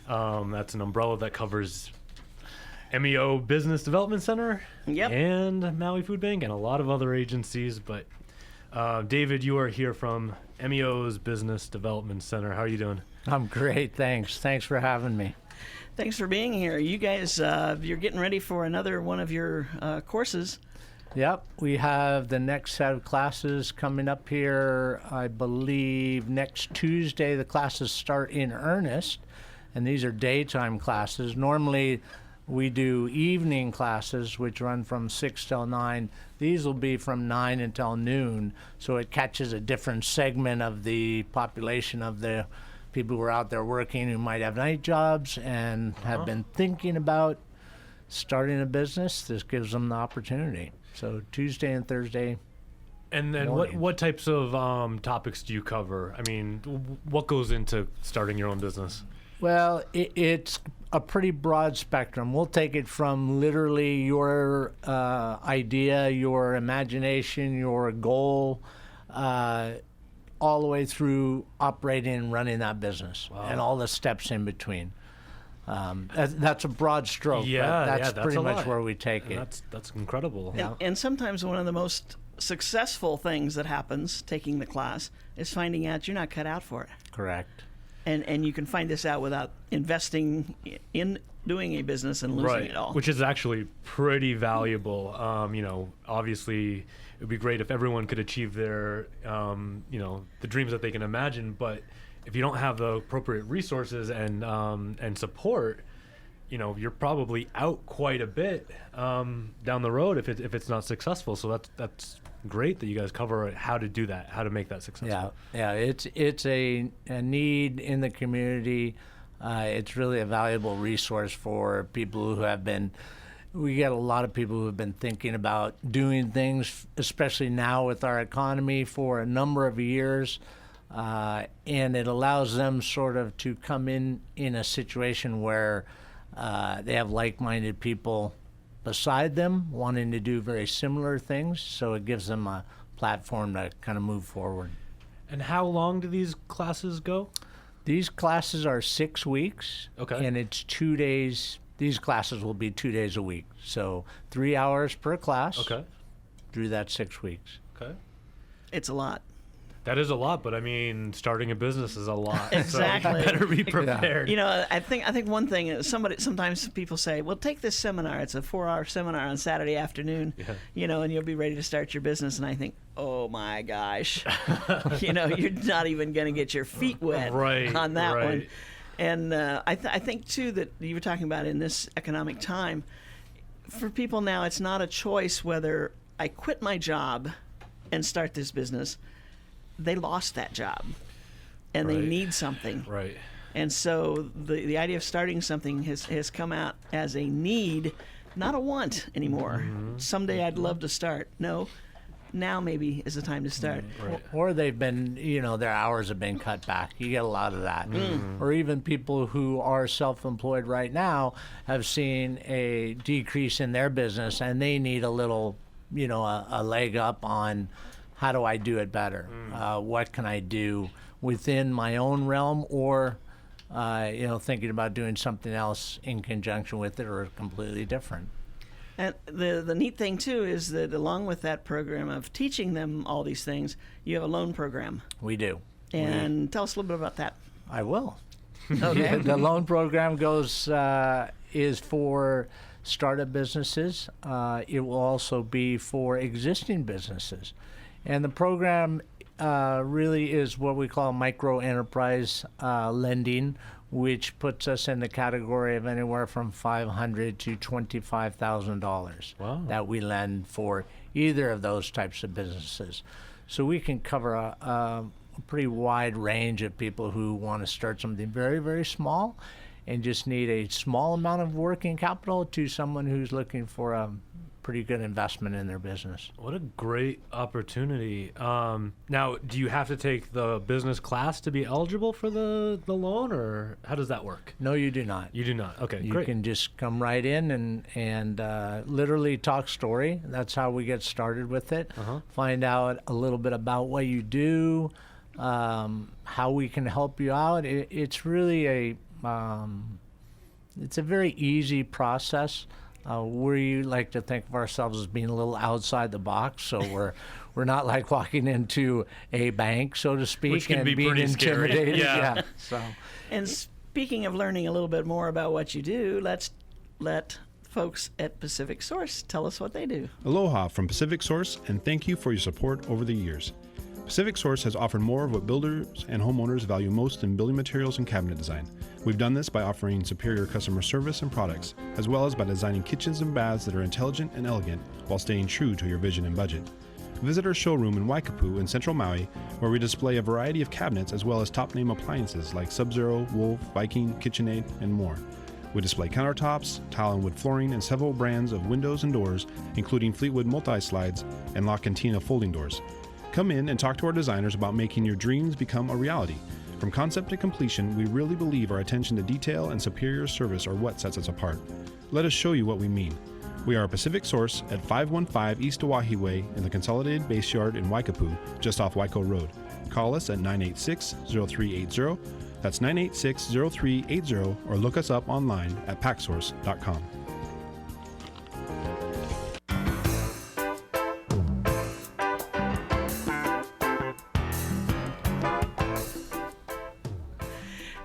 [SPEAKER 2] that's an umbrella that covers MEO Business Development Center
[SPEAKER 1] Yep.
[SPEAKER 2] and Maui Food Bank and a lot of other agencies. But David, you are here from MEO's Business Development Center. How are you doing?
[SPEAKER 5] I'm great, thanks. Thanks for having me.
[SPEAKER 1] Thanks for being here. You guys, you're getting ready for another one of your courses.
[SPEAKER 5] Yep, we have the next set of classes coming up here. I believe next Tuesday the classes start in earnest, and these are daytime classes. Normally we do evening classes, which run from 6 till 9. These will be from 9 until noon, so it catches a different segment of the population of the people who are out there working who might have night jobs and have been thinking about starting a business. This gives them the opportunity. So Tuesday and Thursday.
[SPEAKER 2] And then
[SPEAKER 5] Morning.
[SPEAKER 2] what types of topics do you cover? I mean, what goes into starting your own business?
[SPEAKER 5] Well, it's a pretty broad spectrum. We'll take it from literally your idea, your imagination, your goal, all the way through operating and running that business and all the steps in between. That's a broad stroke.
[SPEAKER 2] Yeah,
[SPEAKER 5] but that's
[SPEAKER 2] that's
[SPEAKER 5] pretty
[SPEAKER 2] a
[SPEAKER 5] much
[SPEAKER 2] lot.
[SPEAKER 5] where we take
[SPEAKER 2] And
[SPEAKER 5] it.
[SPEAKER 2] that's incredible.
[SPEAKER 1] And sometimes one of the most successful things that happens taking the class is finding out you're not cut out for it.
[SPEAKER 5] Correct.
[SPEAKER 1] And you can find this out without investing in doing a business and losing it all.
[SPEAKER 2] Which is actually pretty valuable. Obviously, it would be great if everyone could achieve their, the dreams that they can imagine. But if you don't have the appropriate resources and support, you're probably out quite a bit down the road if it's not successful. So that's great that you guys cover how to do that, how to make that successful.
[SPEAKER 5] Yeah. It's a need in the community. It's really a valuable resource for people who have been. We get a lot of people who have been thinking about doing things, especially now with our economy, for a number of years, and it allows them sort of to come in a situation where they have like-minded people beside them wanting to do very similar things, so it gives them a platform to kind of move forward.
[SPEAKER 2] And how long do these classes go?
[SPEAKER 5] These classes are 6 weeks,
[SPEAKER 2] Okay.
[SPEAKER 5] and it's 2 days. These classes will be 2 days a week, so 3 hours per class.
[SPEAKER 2] Okay.
[SPEAKER 5] Through that 6 weeks.
[SPEAKER 2] Okay.
[SPEAKER 1] It's a lot.
[SPEAKER 2] That is a lot, but I mean, starting a business is a lot.
[SPEAKER 1] Exactly.
[SPEAKER 2] So you better be prepared.
[SPEAKER 1] I think one thing is sometimes people say, "Well, take this seminar. It's a 4-hour seminar on Saturday afternoon, and you'll be ready to start your business." And I think, "Oh my gosh, you're not even going to get your feet wet
[SPEAKER 2] Right,
[SPEAKER 1] on that one."
[SPEAKER 2] right.
[SPEAKER 1] And I think too that you were talking about in this economic time, for people now, it's not a choice whether I quit my job and start this business. They lost that job, and they
[SPEAKER 2] Right.
[SPEAKER 1] need something.
[SPEAKER 2] Right.
[SPEAKER 1] And so the idea of starting something has come out as a need, not a want anymore. Someday I'd love to start. No, now maybe is the time to start.
[SPEAKER 2] Right.
[SPEAKER 5] Or they've been, their hours have been cut back. You get a lot of that. Or even people who are self-employed right now have seen a decrease in their business, and they need a little, a leg up on how do I do it better? What can I do within my own realm, or thinking about doing something else in conjunction with it, or completely different.
[SPEAKER 1] And the neat thing too is that along with that program of teaching them all these things, you have a loan program.
[SPEAKER 5] We do.
[SPEAKER 1] And tell us a little bit about that.
[SPEAKER 5] I will.
[SPEAKER 1] Okay.
[SPEAKER 5] The loan program is for startup businesses. It will also be for existing businesses. And the program really is what we call micro enterprise lending, which puts us in the category of anywhere from $500 to $25,000
[SPEAKER 2] Wow.
[SPEAKER 5] that we lend for either of those types of businesses. So we can cover a pretty wide range of people who want to start something very, very small and just need a small amount of working capital, to someone who's looking for a pretty good investment in their business.
[SPEAKER 2] What a great opportunity. Now, do you have to take the business class to be eligible for the loan, or how does that work?
[SPEAKER 5] No, you do not.
[SPEAKER 2] You do not. Okay,
[SPEAKER 5] You
[SPEAKER 2] great.
[SPEAKER 5] can just come right in and literally talk story. That's how we get started with it. Find out a little bit about what you do, how we can help you out. It's really it's a very easy process. We like to think of ourselves as being a little outside the box, so we're not like walking into a bank, so to speak,
[SPEAKER 2] Which can
[SPEAKER 5] and
[SPEAKER 2] be
[SPEAKER 5] being
[SPEAKER 2] pretty scary.
[SPEAKER 5] intimidated.
[SPEAKER 2] Yeah.
[SPEAKER 5] So
[SPEAKER 1] And speaking of learning a little bit more about what you do, let's let folks at Pacific Source tell us what they do.
[SPEAKER 4] Aloha from Pacific Source, and thank you for your support over the years. Pacific Source has offered more of what builders and homeowners value most in building materials and cabinet design. We've done this by offering superior customer service and products, as well as by designing kitchens and baths that are intelligent and elegant while staying true to your vision and budget. Visit our showroom in Waikapu in Central Maui, where we display a variety of cabinets as well as top-name appliances like Sub-Zero, Wolf, Viking, KitchenAid, and more. We display countertops, tile and wood flooring, and several brands of windows and doors, including Fleetwood multi-slides and La Cantina folding doors. Come in and talk to our designers about making your dreams become a reality. From concept to completion, we really believe our attention to detail and superior service are what sets us apart. Let us show you what we mean. We are Pacific Source at 515 East Oahe Way in the Consolidated Base Yard in Waikapu, just off Waiko Road. Call us at 986-0380. That's 986-0380, or look us up online at packsource.com.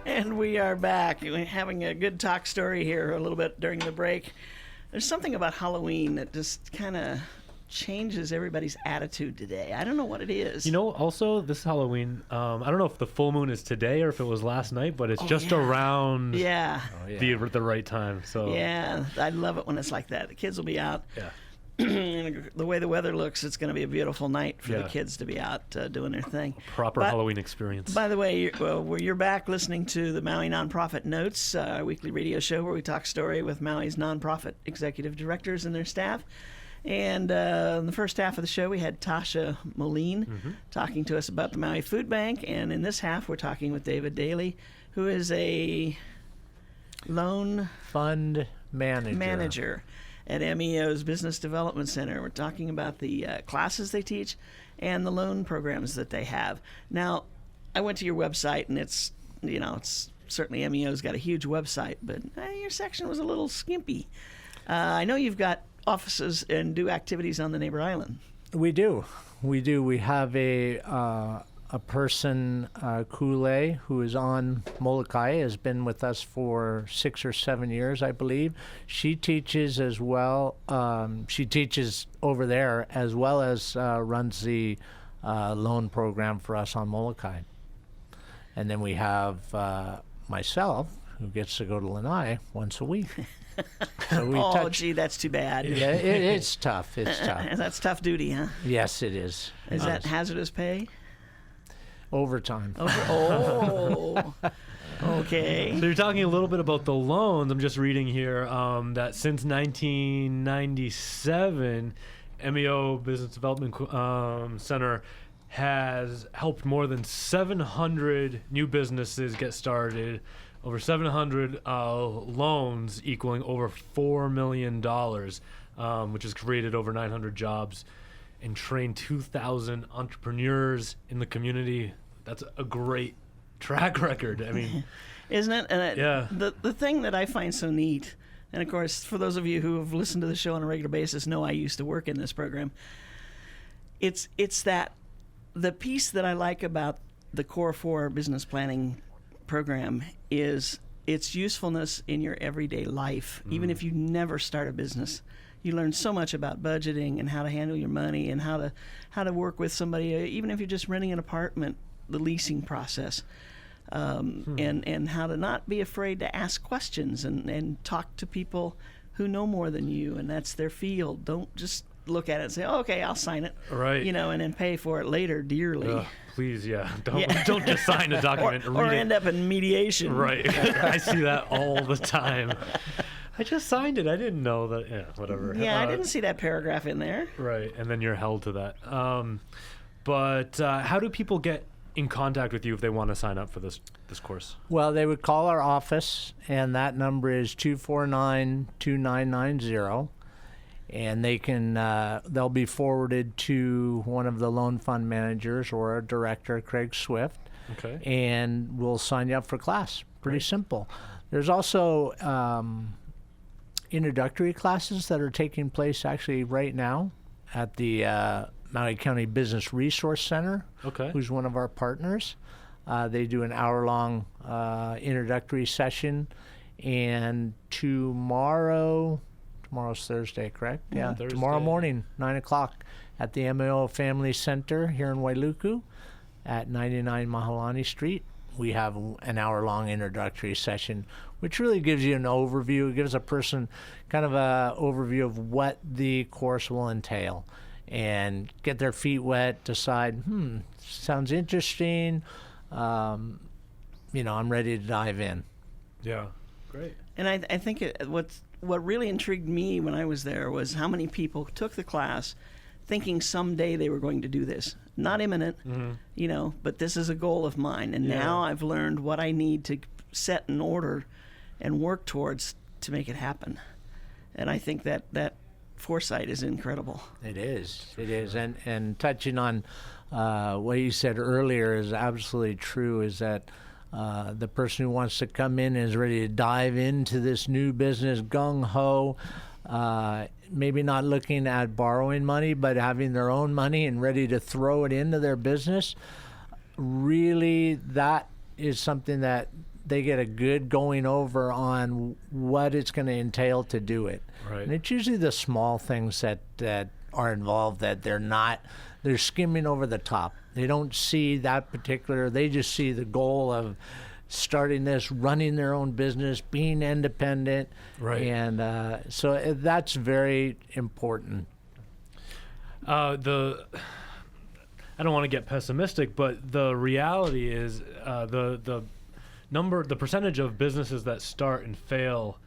[SPEAKER 1] And we are back. We're having a good talk story here a little bit during the break. There's something about Halloween that just kind of changes everybody's attitude today. I don't know what it is.
[SPEAKER 2] You know, also this Halloween, I don't know if the full moon is today or if it was last night, but it's just around
[SPEAKER 1] Yeah.
[SPEAKER 2] the right time. So
[SPEAKER 1] Yeah. I love it when it's like that. The kids will be out.
[SPEAKER 2] yeah.
[SPEAKER 1] The way the weather looks, it's going to be a beautiful night for the
[SPEAKER 2] Yeah.
[SPEAKER 1] kids to be out doing their thing.
[SPEAKER 2] Proper
[SPEAKER 1] But-
[SPEAKER 2] Halloween experience.
[SPEAKER 1] By the way, you're back listening to the Maui Nonprofit Notes, our weekly radio show where we talk story with Maui's nonprofit executive directors and their staff. And in the first half of the show, we had Tasha Moline talking to us about the Maui Food Bank. And in this half, we're talking with David Daly, who is a loan
[SPEAKER 5] fund
[SPEAKER 1] manager at MEO's Business Development Center. We're talking about the classes they teach and the loan programs that they have. Now, I went to your website, and it's certainly MEO's got a huge website, but your section was a little skimpy. I know you've got offices and do activities on the neighbor island.
[SPEAKER 5] We do. We have a person, Kule, who is on Molokai, has been with us for 6 or 7 years, I believe. She teaches as well. She teaches over there as well as runs the loan program for us on Molokai. And then we have myself, who gets to go to Lanai once a week. So we
[SPEAKER 1] Gee, that's too bad.
[SPEAKER 5] Yeah, it's tough. It's tough.
[SPEAKER 1] That's tough duty, huh?
[SPEAKER 5] Yes, it is.
[SPEAKER 1] Is that hazardous pay?
[SPEAKER 5] Overtime.
[SPEAKER 1] Oh, okay.
[SPEAKER 2] So you're talking a little bit about the loans. I'm just reading here that since 1997, MEO Business Development Center has helped more than 700 new businesses get started, over 700 loans equaling over $4 million, which has created over 900 jobs and trained 2,000 entrepreneurs in the community. That's a great track record. I mean,
[SPEAKER 1] Isn't it? And
[SPEAKER 2] Yeah.
[SPEAKER 1] The thing that I find so neat, and of course, for those of you who have listened to the show on a regular basis, know I used to work in this program. It's that the piece that I like about the Core 4 business planning program is its usefulness in your everyday life. Even if you never start a business, you learn so much about budgeting and how to handle your money and how to work with somebody. Even if you're just renting an apartment, the leasing process. And how to not be afraid to ask questions and talk to people who know more than you, and that's their field. Don't just look at it and say, oh, okay, I'll sign it.
[SPEAKER 2] Right.
[SPEAKER 1] And then pay for it later dearly.
[SPEAKER 2] ugh, please, don't just sign a document and
[SPEAKER 1] or
[SPEAKER 2] read
[SPEAKER 1] end
[SPEAKER 2] it.
[SPEAKER 1] up in mediation.
[SPEAKER 2] Right. I see that all the time. I just signed it. I didn't know that. Yeah, whatever.
[SPEAKER 1] Yeah, I didn't see that paragraph in there.
[SPEAKER 2] Right, and then you're held to that. But how do people get in contact with you if they want to sign up for this course?
[SPEAKER 5] Well, they would call our office, and that number is 249-2990. And they can they'll be forwarded to one of the loan fund managers or our director, Craig Swift,
[SPEAKER 2] Okay.
[SPEAKER 5] and we'll sign you up for class. Pretty simple. There's also introductory classes that are taking place actually right now at the Maui County Business Resource Center,
[SPEAKER 2] Okay.
[SPEAKER 5] who's one of our partners. They do an hour-long introductory session, and tomorrow's Thursday, correct? Yeah, tomorrow
[SPEAKER 2] Thursday.
[SPEAKER 5] morning, 9 o'clock, at the MAO Family Center here in Wailuku at 99 Mahalani Street. We have an hour-long introductory session, which really gives you an overview. It gives a person kind of an overview of what the course will entail and get their feet wet, decide, sounds interesting. I'm ready to dive in.
[SPEAKER 2] Yeah. Great.
[SPEAKER 1] And I think what really intrigued me when I was there was how many people took the class thinking someday they were going to do this. Not imminent, but this is a goal of mine. And now I've learned what I need to set in order and work towards to make it happen. And I think that foresight is incredible.
[SPEAKER 5] It is. And touching on what you said earlier is absolutely true, is that the person who wants to come in is ready to dive into this new business gung-ho, maybe not looking at borrowing money, but having their own money and ready to throw it into their business. Really, that is something that they get a good going over on what it's going to entail to do it.
[SPEAKER 2] Right.
[SPEAKER 5] And it's usually the small things that are involved that they're skimming over the top. They don't see that particular, they just see the goal of starting this, running their own business, being independent.
[SPEAKER 2] Right.
[SPEAKER 5] And so that's very important.
[SPEAKER 2] I don't want to get pessimistic, but the reality is the percentage of businesses that start and fail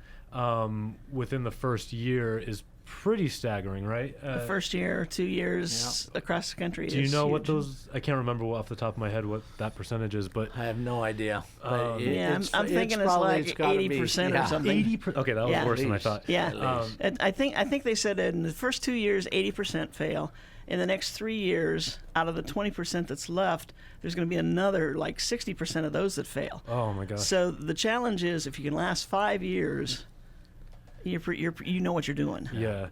[SPEAKER 2] within the first year is pretty staggering, right?
[SPEAKER 1] The first year, 2 years across the country.
[SPEAKER 2] Do you
[SPEAKER 1] is
[SPEAKER 2] know what
[SPEAKER 1] huge.
[SPEAKER 2] those? I can't remember off the top of my head what that percentage is, but
[SPEAKER 5] I have no idea. But
[SPEAKER 1] I'm thinking it's like 80% or something.
[SPEAKER 2] Okay, that was
[SPEAKER 1] Yeah.
[SPEAKER 2] worse than I
[SPEAKER 5] At
[SPEAKER 2] thought.
[SPEAKER 1] Yeah, and I think they said in the first 2 years, 80% fail. In the next 3 years, out of the 20% that's left, there's going to be another like 60% of those that fail.
[SPEAKER 2] Oh my gosh.
[SPEAKER 1] So the challenge is, if you can last 5 years, you know what you're doing.
[SPEAKER 2] Yeah.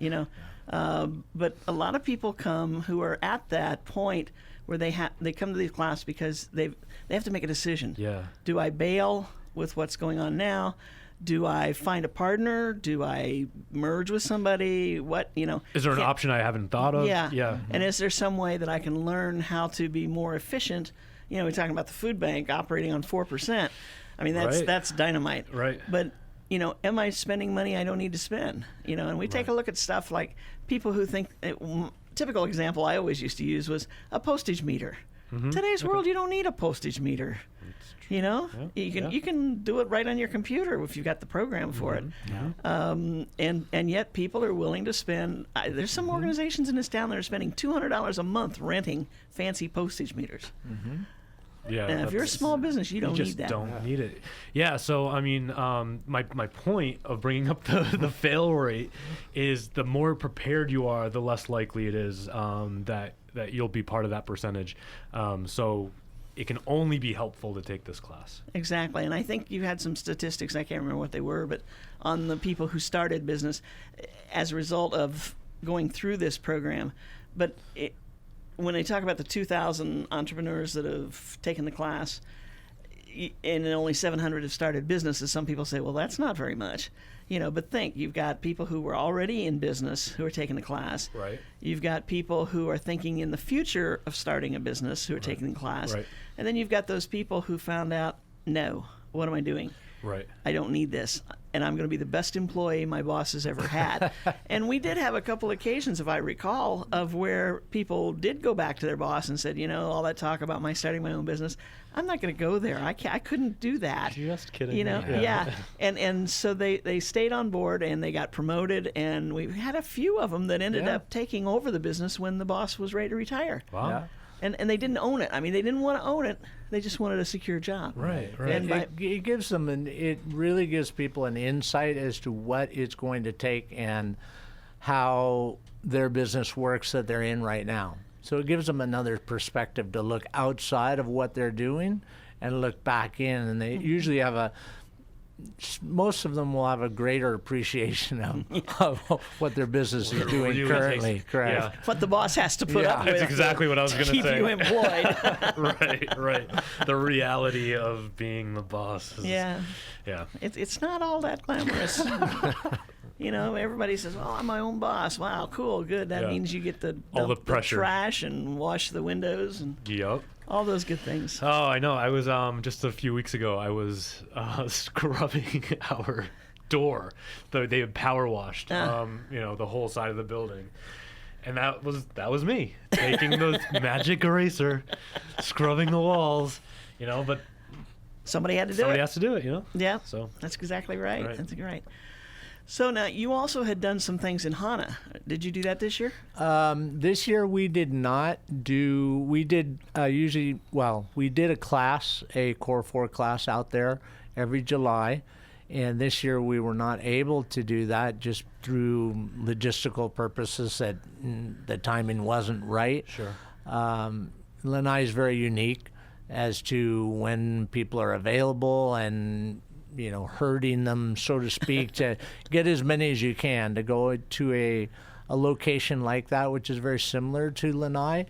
[SPEAKER 1] But a lot of people come who are at that point where they come to the class because they have to make a decision.
[SPEAKER 2] Yeah.
[SPEAKER 1] Do I bail with what's going on now? Do I find a partner? Do I merge with somebody? What,
[SPEAKER 2] Is there an option I haven't thought of?
[SPEAKER 1] Yeah.
[SPEAKER 2] Yeah.
[SPEAKER 1] And is there some way that I can learn how to be more efficient? We're talking about the food bank operating on 4%. I mean, that's dynamite.
[SPEAKER 2] Right.
[SPEAKER 1] But, am I spending money I don't need to spend? And we take a look at stuff like people who think, typical example I always used to use was a postage meter. Today's world, you don't need a postage meter. You can do it right on your computer if you've got the program for it. And yet people are willing to spend. There's some organizations in this town that are spending $200 a month renting fancy postage meters.
[SPEAKER 2] Yeah.
[SPEAKER 1] And if you're a small business, you don't
[SPEAKER 2] just
[SPEAKER 1] need that.
[SPEAKER 2] don't need it. Yeah. So I mean, my point of bringing up the fail rate is the more prepared you are, the less likely it is that you'll be part of that percentage. So it can only be helpful to take this class.
[SPEAKER 1] Exactly. And I think you had some statistics, I can't remember what they were, but on the people who started business as a result of going through this program. But when they talk about the 2,000 entrepreneurs that have taken the class and only 700 have started businesses, some people say, well, that's not very much. But think, you've got people who were already in business who are taking the class.
[SPEAKER 2] Right.
[SPEAKER 1] You've got people who are thinking in the future of starting a business who are taking the class.
[SPEAKER 2] Right.
[SPEAKER 1] And then you've got those people who found out, no, what am I doing?
[SPEAKER 2] Right.
[SPEAKER 1] I don't need this, and I'm going to be the best employee my boss has ever had. And we did have a couple occasions, if I recall, of where people did go back to their boss and said, all that talk about my starting my own business, I'm not going to go there. I couldn't do that.
[SPEAKER 2] Just kidding.
[SPEAKER 1] Yeah. And so they stayed on board and they got promoted, and we had a few of them that ended up taking over the business when the boss was ready to retire.
[SPEAKER 2] Wow.
[SPEAKER 5] Yeah.
[SPEAKER 1] And they didn't own it. I mean, they didn't want to own it. They just wanted a secure job.
[SPEAKER 2] Right.
[SPEAKER 1] And
[SPEAKER 5] It gives them it really gives people an insight as to what it's going to take and how their business works that they're in right now. So it gives them another perspective to look outside of what they're doing and look back in. And they usually have most of them will have a greater appreciation of what their business is doing currently. Correct.
[SPEAKER 1] what the boss has to put up with.
[SPEAKER 2] That's exactly what I was going to
[SPEAKER 1] keep
[SPEAKER 2] say.
[SPEAKER 1] you employed.
[SPEAKER 2] Right. The reality of being the boss.
[SPEAKER 1] Yeah.
[SPEAKER 2] Yeah.
[SPEAKER 1] It's not all that glamorous. Everybody says, well, I'm my own boss. Wow, cool, good. That means you get to
[SPEAKER 2] all the
[SPEAKER 1] dump
[SPEAKER 2] pressure,
[SPEAKER 1] trash and wash the windows and
[SPEAKER 2] Yup.
[SPEAKER 1] all those good things.
[SPEAKER 2] Oh, I know. I was just a few weeks ago. I was scrubbing our door. They had power washed, the whole side of the building, and that was me taking the magic eraser, scrubbing the walls. But
[SPEAKER 1] Somebody had to do
[SPEAKER 2] somebody
[SPEAKER 1] it.
[SPEAKER 2] has to do it.
[SPEAKER 1] Yeah,
[SPEAKER 2] So
[SPEAKER 1] that's exactly right.
[SPEAKER 2] Right.
[SPEAKER 1] That's right. So now you also had done some things in HANA. Did you do that this year?
[SPEAKER 5] This year we did not do. We did we did a class, a Core 4 class out there every July, and this year we were not able to do that just through logistical purposes that the timing wasn't right.
[SPEAKER 2] Sure.
[SPEAKER 5] Lanai is very unique as to when people are available and herding them, so to speak, to get as many as you can to go to a location like that, which is very similar to Lanai.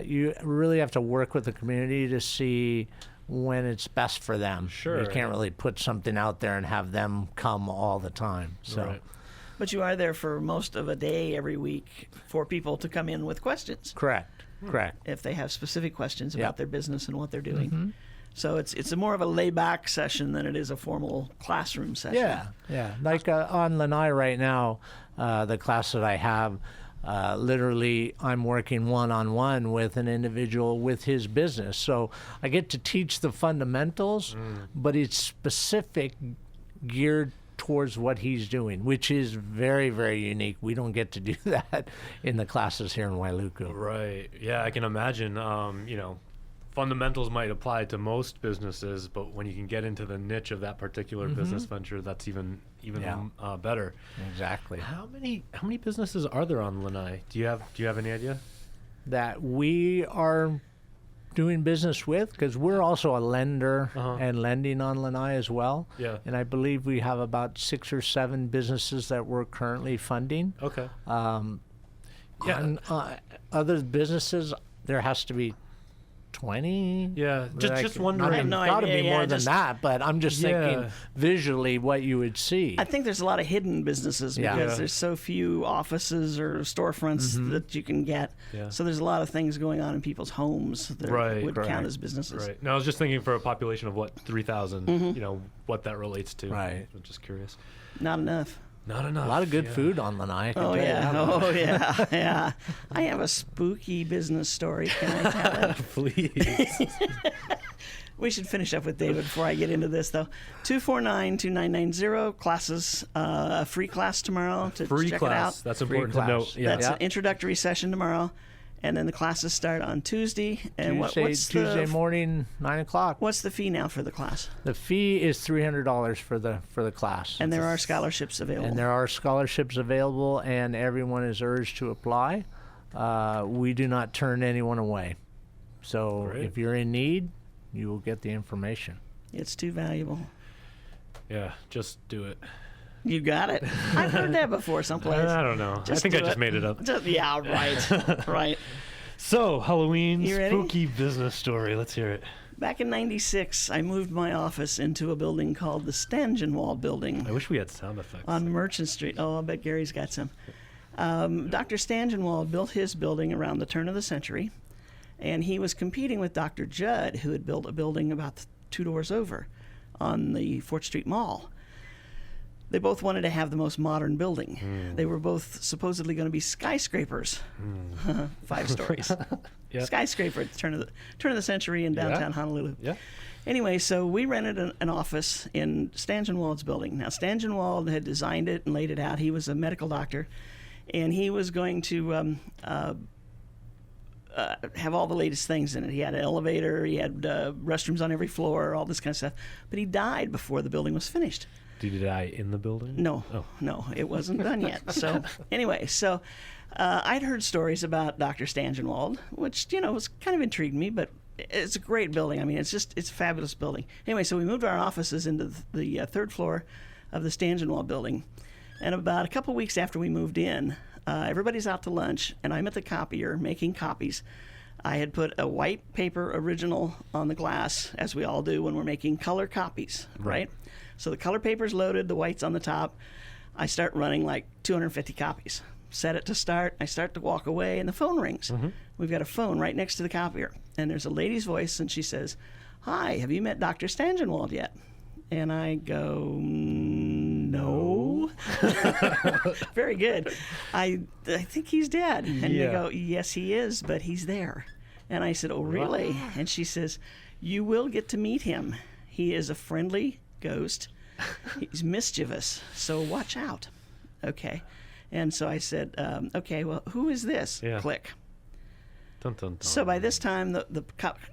[SPEAKER 5] You really have to work with the community to see when it's best for them.
[SPEAKER 2] Sure.
[SPEAKER 5] You can't really put something out there and have them come all the time. So.
[SPEAKER 2] Right.
[SPEAKER 1] But you are there for most of a day every week for people to come in with questions.
[SPEAKER 5] Correct.
[SPEAKER 1] If they have specific questions about
[SPEAKER 5] Yep.
[SPEAKER 1] their business and what they're doing. So it's a more of a laid-back session than it is a formal classroom session.
[SPEAKER 5] Yeah. Like on Lanai right now, the class that I have, literally I'm working one-on-one with an individual with his business. So I get to teach the fundamentals, but it's specific, geared towards what he's doing, which is very, very unique. We don't get to do that in the classes here in Wailuku.
[SPEAKER 2] Right. Yeah, I can imagine. Fundamentals might apply to most businesses, but when you can get into the niche of that particular business venture, that's even better.
[SPEAKER 5] Exactly.
[SPEAKER 2] How many businesses are there on Lanai? Do you have any idea?
[SPEAKER 5] That we are doing business with, because we're also a lender and lending on Lanai as well.
[SPEAKER 2] Yeah.
[SPEAKER 5] And I believe we have about 6 or 7 businesses that we're currently funding.
[SPEAKER 2] Okay.
[SPEAKER 5] On, other businesses, there has to be 20.
[SPEAKER 2] Yeah. Just wondering.
[SPEAKER 1] I have no
[SPEAKER 5] Got to
[SPEAKER 1] idea,
[SPEAKER 5] be
[SPEAKER 1] yeah,
[SPEAKER 5] more than
[SPEAKER 1] just-
[SPEAKER 5] that, but I'm just thinking visually what you would see.
[SPEAKER 1] I think there's a lot of hidden businesses because
[SPEAKER 2] Yeah.
[SPEAKER 1] there's so few offices or storefronts that you can get.
[SPEAKER 2] Yeah.
[SPEAKER 1] So there's a lot of things going on in people's homes that would count
[SPEAKER 5] Right.
[SPEAKER 1] as businesses.
[SPEAKER 2] Right. No, I was just thinking for a population of 3,000, what that relates to.
[SPEAKER 5] Right.
[SPEAKER 2] I'm just curious.
[SPEAKER 1] Not enough.
[SPEAKER 2] Not enough.
[SPEAKER 5] A lot of good food on Lanai. I can
[SPEAKER 1] Oh
[SPEAKER 5] tell you
[SPEAKER 1] yeah.
[SPEAKER 5] that much.
[SPEAKER 1] Oh yeah. Yeah. I have a spooky business story. Can I tell it?
[SPEAKER 2] Please.
[SPEAKER 1] We should finish up with David before I get into this, though. 249-2990 classes, a free class tomorrow to
[SPEAKER 2] Free
[SPEAKER 1] check
[SPEAKER 2] class.
[SPEAKER 1] it out.
[SPEAKER 2] That's
[SPEAKER 5] Free
[SPEAKER 2] important
[SPEAKER 5] class.
[SPEAKER 2] to note. Yeah.
[SPEAKER 1] That's an introductory session tomorrow, and then the classes start on Tuesday. And what's
[SPEAKER 5] Tuesday
[SPEAKER 1] the
[SPEAKER 5] morning, 9 o'clock.
[SPEAKER 1] what's the fee now for the class?
[SPEAKER 5] The fee is $300 for the class.
[SPEAKER 1] And there are scholarships available.
[SPEAKER 5] And there are scholarships available, and everyone is urged to apply. We do not turn anyone away. So
[SPEAKER 2] Great.
[SPEAKER 5] if you're in need, you will get the information.
[SPEAKER 1] It's too valuable.
[SPEAKER 2] Yeah. Just do it.
[SPEAKER 1] You got it. I've heard that before someplace.
[SPEAKER 2] I don't know.
[SPEAKER 1] Just
[SPEAKER 2] I think
[SPEAKER 1] do
[SPEAKER 2] I just
[SPEAKER 1] it.
[SPEAKER 2] made it up.
[SPEAKER 1] Yeah, right. Right.
[SPEAKER 2] So, Halloween
[SPEAKER 1] You ready?
[SPEAKER 2] spooky business story. Let's hear it.
[SPEAKER 1] Back in '96, I moved my office into a building called the Stangenwald Building
[SPEAKER 2] I wish we had sound effects.
[SPEAKER 1] on Merchant Street. Oh, I bet Gary's got some. Dr. Stangenwald built his building around the turn of the century, and he was competing with Dr. Judd, who had built a building about 2 doors over. on the Fort Street Mall. They both wanted to have the most modern building. They were both supposedly going to be skyscrapers, 5 stories.
[SPEAKER 2] Yeah.
[SPEAKER 1] Skyscraper at the turn of the century in downtown Honolulu.
[SPEAKER 2] Yeah.
[SPEAKER 1] Anyway, so we rented an office in Stangenwald's building. Now, Stangenwald had designed it and laid it out. He was a medical doctor, and he was going to have all the latest things in it. He had an elevator, he had restrooms on every floor, all this kind of stuff. But he died before the building was finished.
[SPEAKER 2] Did he die in the building?
[SPEAKER 1] No, no, it wasn't done yet. So anyway, I'd heard stories about Dr. Stangenwald, which, was kind of intrigued me, but it's a great building. I mean, it's a fabulous building. Anyway, so we moved our offices into the 3rd floor of the Stangenwald building. And about a couple weeks after we moved in, everybody's out to lunch, and I'm at the copier making copies. I had put a white paper original on the glass, as we all do when we're making color copies, right? So the color paper's loaded, the white's on the top. I start running like 250 copies. Set it to start. I start to walk away, and the phone rings. We've got a phone right next to the copier, and there's a lady's voice, and she says, "Hi, have you met Dr. Stangenwald yet?" And I go, "No." Very good. I think he's dead. And they go, "Yes, he is, but he's there." And I said, "Oh, really?" And she says, "You will get to meet him. He is a friendly ghost. He's mischievous, so watch out." Okay. And so I said, "Okay, well, who is this?"
[SPEAKER 2] Yeah.
[SPEAKER 1] Click.
[SPEAKER 2] Dun, dun, dun.
[SPEAKER 1] So by this time, the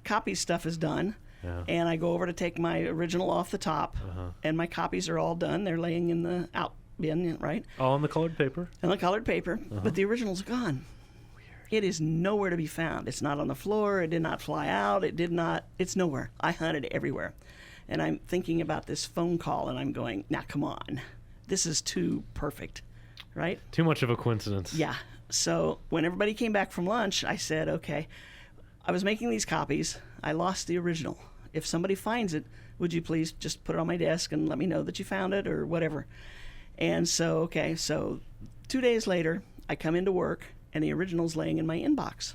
[SPEAKER 1] copy stuff is done.
[SPEAKER 2] Yeah.
[SPEAKER 1] And I go over to take my original off the top, and my copies are all done. They're laying in the out bin, right?
[SPEAKER 2] All on the colored paper.
[SPEAKER 1] And the colored paper, but the original's gone. Weird. It is nowhere to be found. It's not on the floor. It did not fly out. It's nowhere. I hunted everywhere. And I'm thinking about this phone call, and I'm going, now, come on. This is too perfect, right?
[SPEAKER 2] Too much of a coincidence.
[SPEAKER 1] Yeah. So when everybody came back from lunch, I said, okay, I was making these copies. I lost the original. If somebody finds it, would you please just put it on my desk and let me know that you found it or whatever? And so 2 days later, I come into work, and the original's laying in my inbox.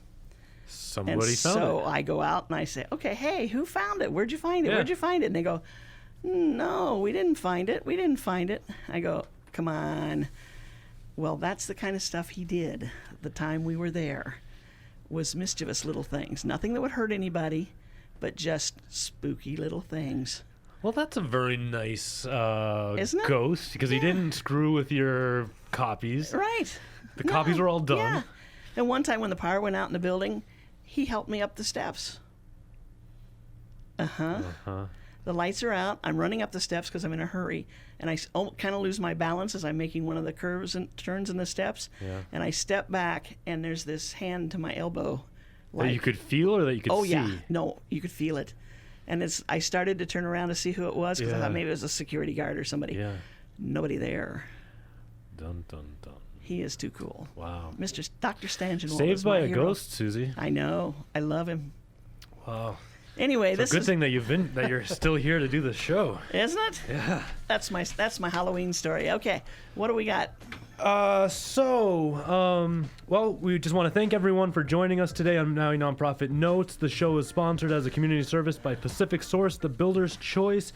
[SPEAKER 2] Somebody found
[SPEAKER 1] So
[SPEAKER 2] it.
[SPEAKER 1] I go out and I say, okay, hey, who found it? Where'd you find it?
[SPEAKER 2] Yeah.
[SPEAKER 1] Where'd you find it? And they go, no, we didn't find it. We didn't find it. I go, come on. Well, that's the kind of stuff he did the time we were there, was mischievous little things. Nothing that would hurt anybody, but just spooky little things.
[SPEAKER 2] Well, that's a very nice
[SPEAKER 1] Isn't it?
[SPEAKER 2] ghost, because he didn't screw with your copies.
[SPEAKER 1] Right.
[SPEAKER 2] The copies were all done.
[SPEAKER 1] Yeah. And one time when the power went out in the building, he helped me up the steps. The lights are out. I'm running up the steps because I'm in a hurry. And I kind of lose my balance as I'm making one of the curves and turns in the steps.
[SPEAKER 2] Yeah.
[SPEAKER 1] And I step back, and there's this hand to my elbow.
[SPEAKER 2] That you could feel or that you could see?
[SPEAKER 1] Oh, yeah. No, you could feel it. And I started to turn around to see who it was because I
[SPEAKER 2] Yeah.
[SPEAKER 1] thought maybe it was a security guard or somebody.
[SPEAKER 2] Yeah.
[SPEAKER 1] Nobody there.
[SPEAKER 2] Dun, dun, dun.
[SPEAKER 1] He is too cool.
[SPEAKER 2] Wow.
[SPEAKER 1] Dr. Stangenwald.
[SPEAKER 2] Saved
[SPEAKER 1] is
[SPEAKER 2] by
[SPEAKER 1] my
[SPEAKER 2] a
[SPEAKER 1] hero.
[SPEAKER 2] ghost, Susie.
[SPEAKER 1] I know. I love him.
[SPEAKER 2] Wow.
[SPEAKER 1] Anyway,
[SPEAKER 2] It's a good thing that you're still here to do the show.
[SPEAKER 1] Isn't it?
[SPEAKER 2] Yeah.
[SPEAKER 1] That's my Halloween story. Okay, what do we got?
[SPEAKER 2] Well, we just want to thank everyone for joining us today on Maui Nonprofit Notes. The show is sponsored as a community service by Pacific Source, the Builder's Choice.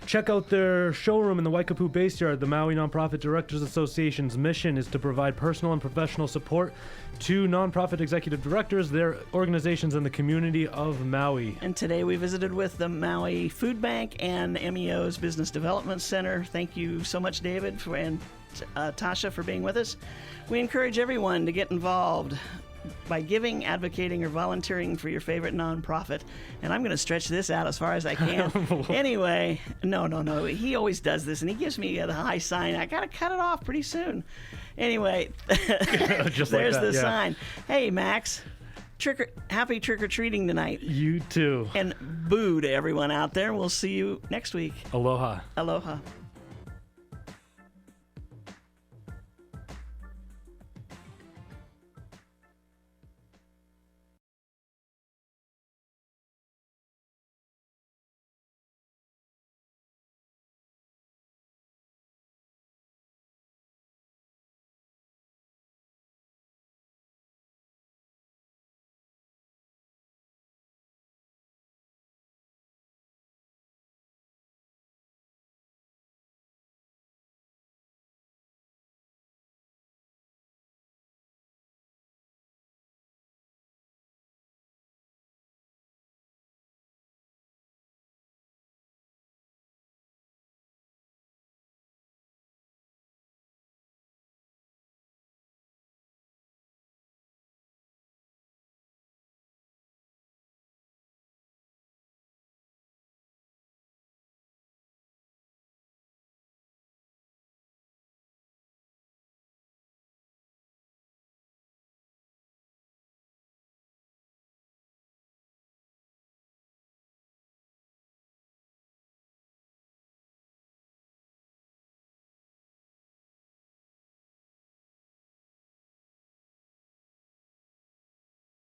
[SPEAKER 2] Check out their showroom in the Waikapu Base Yard. The Maui Nonprofit Directors Association's mission is to provide personal and professional support to nonprofit executive directors, their organizations, and the community of Maui.
[SPEAKER 1] And today we visited with the Maui Food Bank and MEO's Business Development Center. Thank you so much, David, and Tasha, for being with us. We encourage everyone to get involved by giving, advocating, or volunteering for your favorite nonprofit. And I'm going to stretch this out as far as I can. Anyway, no. He always does this, and he gives me a high sign. I got to cut it off pretty soon. Anyway,
[SPEAKER 2] Just
[SPEAKER 1] there's
[SPEAKER 2] like that,
[SPEAKER 1] the
[SPEAKER 2] yeah.
[SPEAKER 1] sign. Hey, Max, happy trick-or-treating tonight.
[SPEAKER 2] You too.
[SPEAKER 1] And boo to everyone out there. We'll see you next week.
[SPEAKER 2] Aloha.
[SPEAKER 1] Aloha.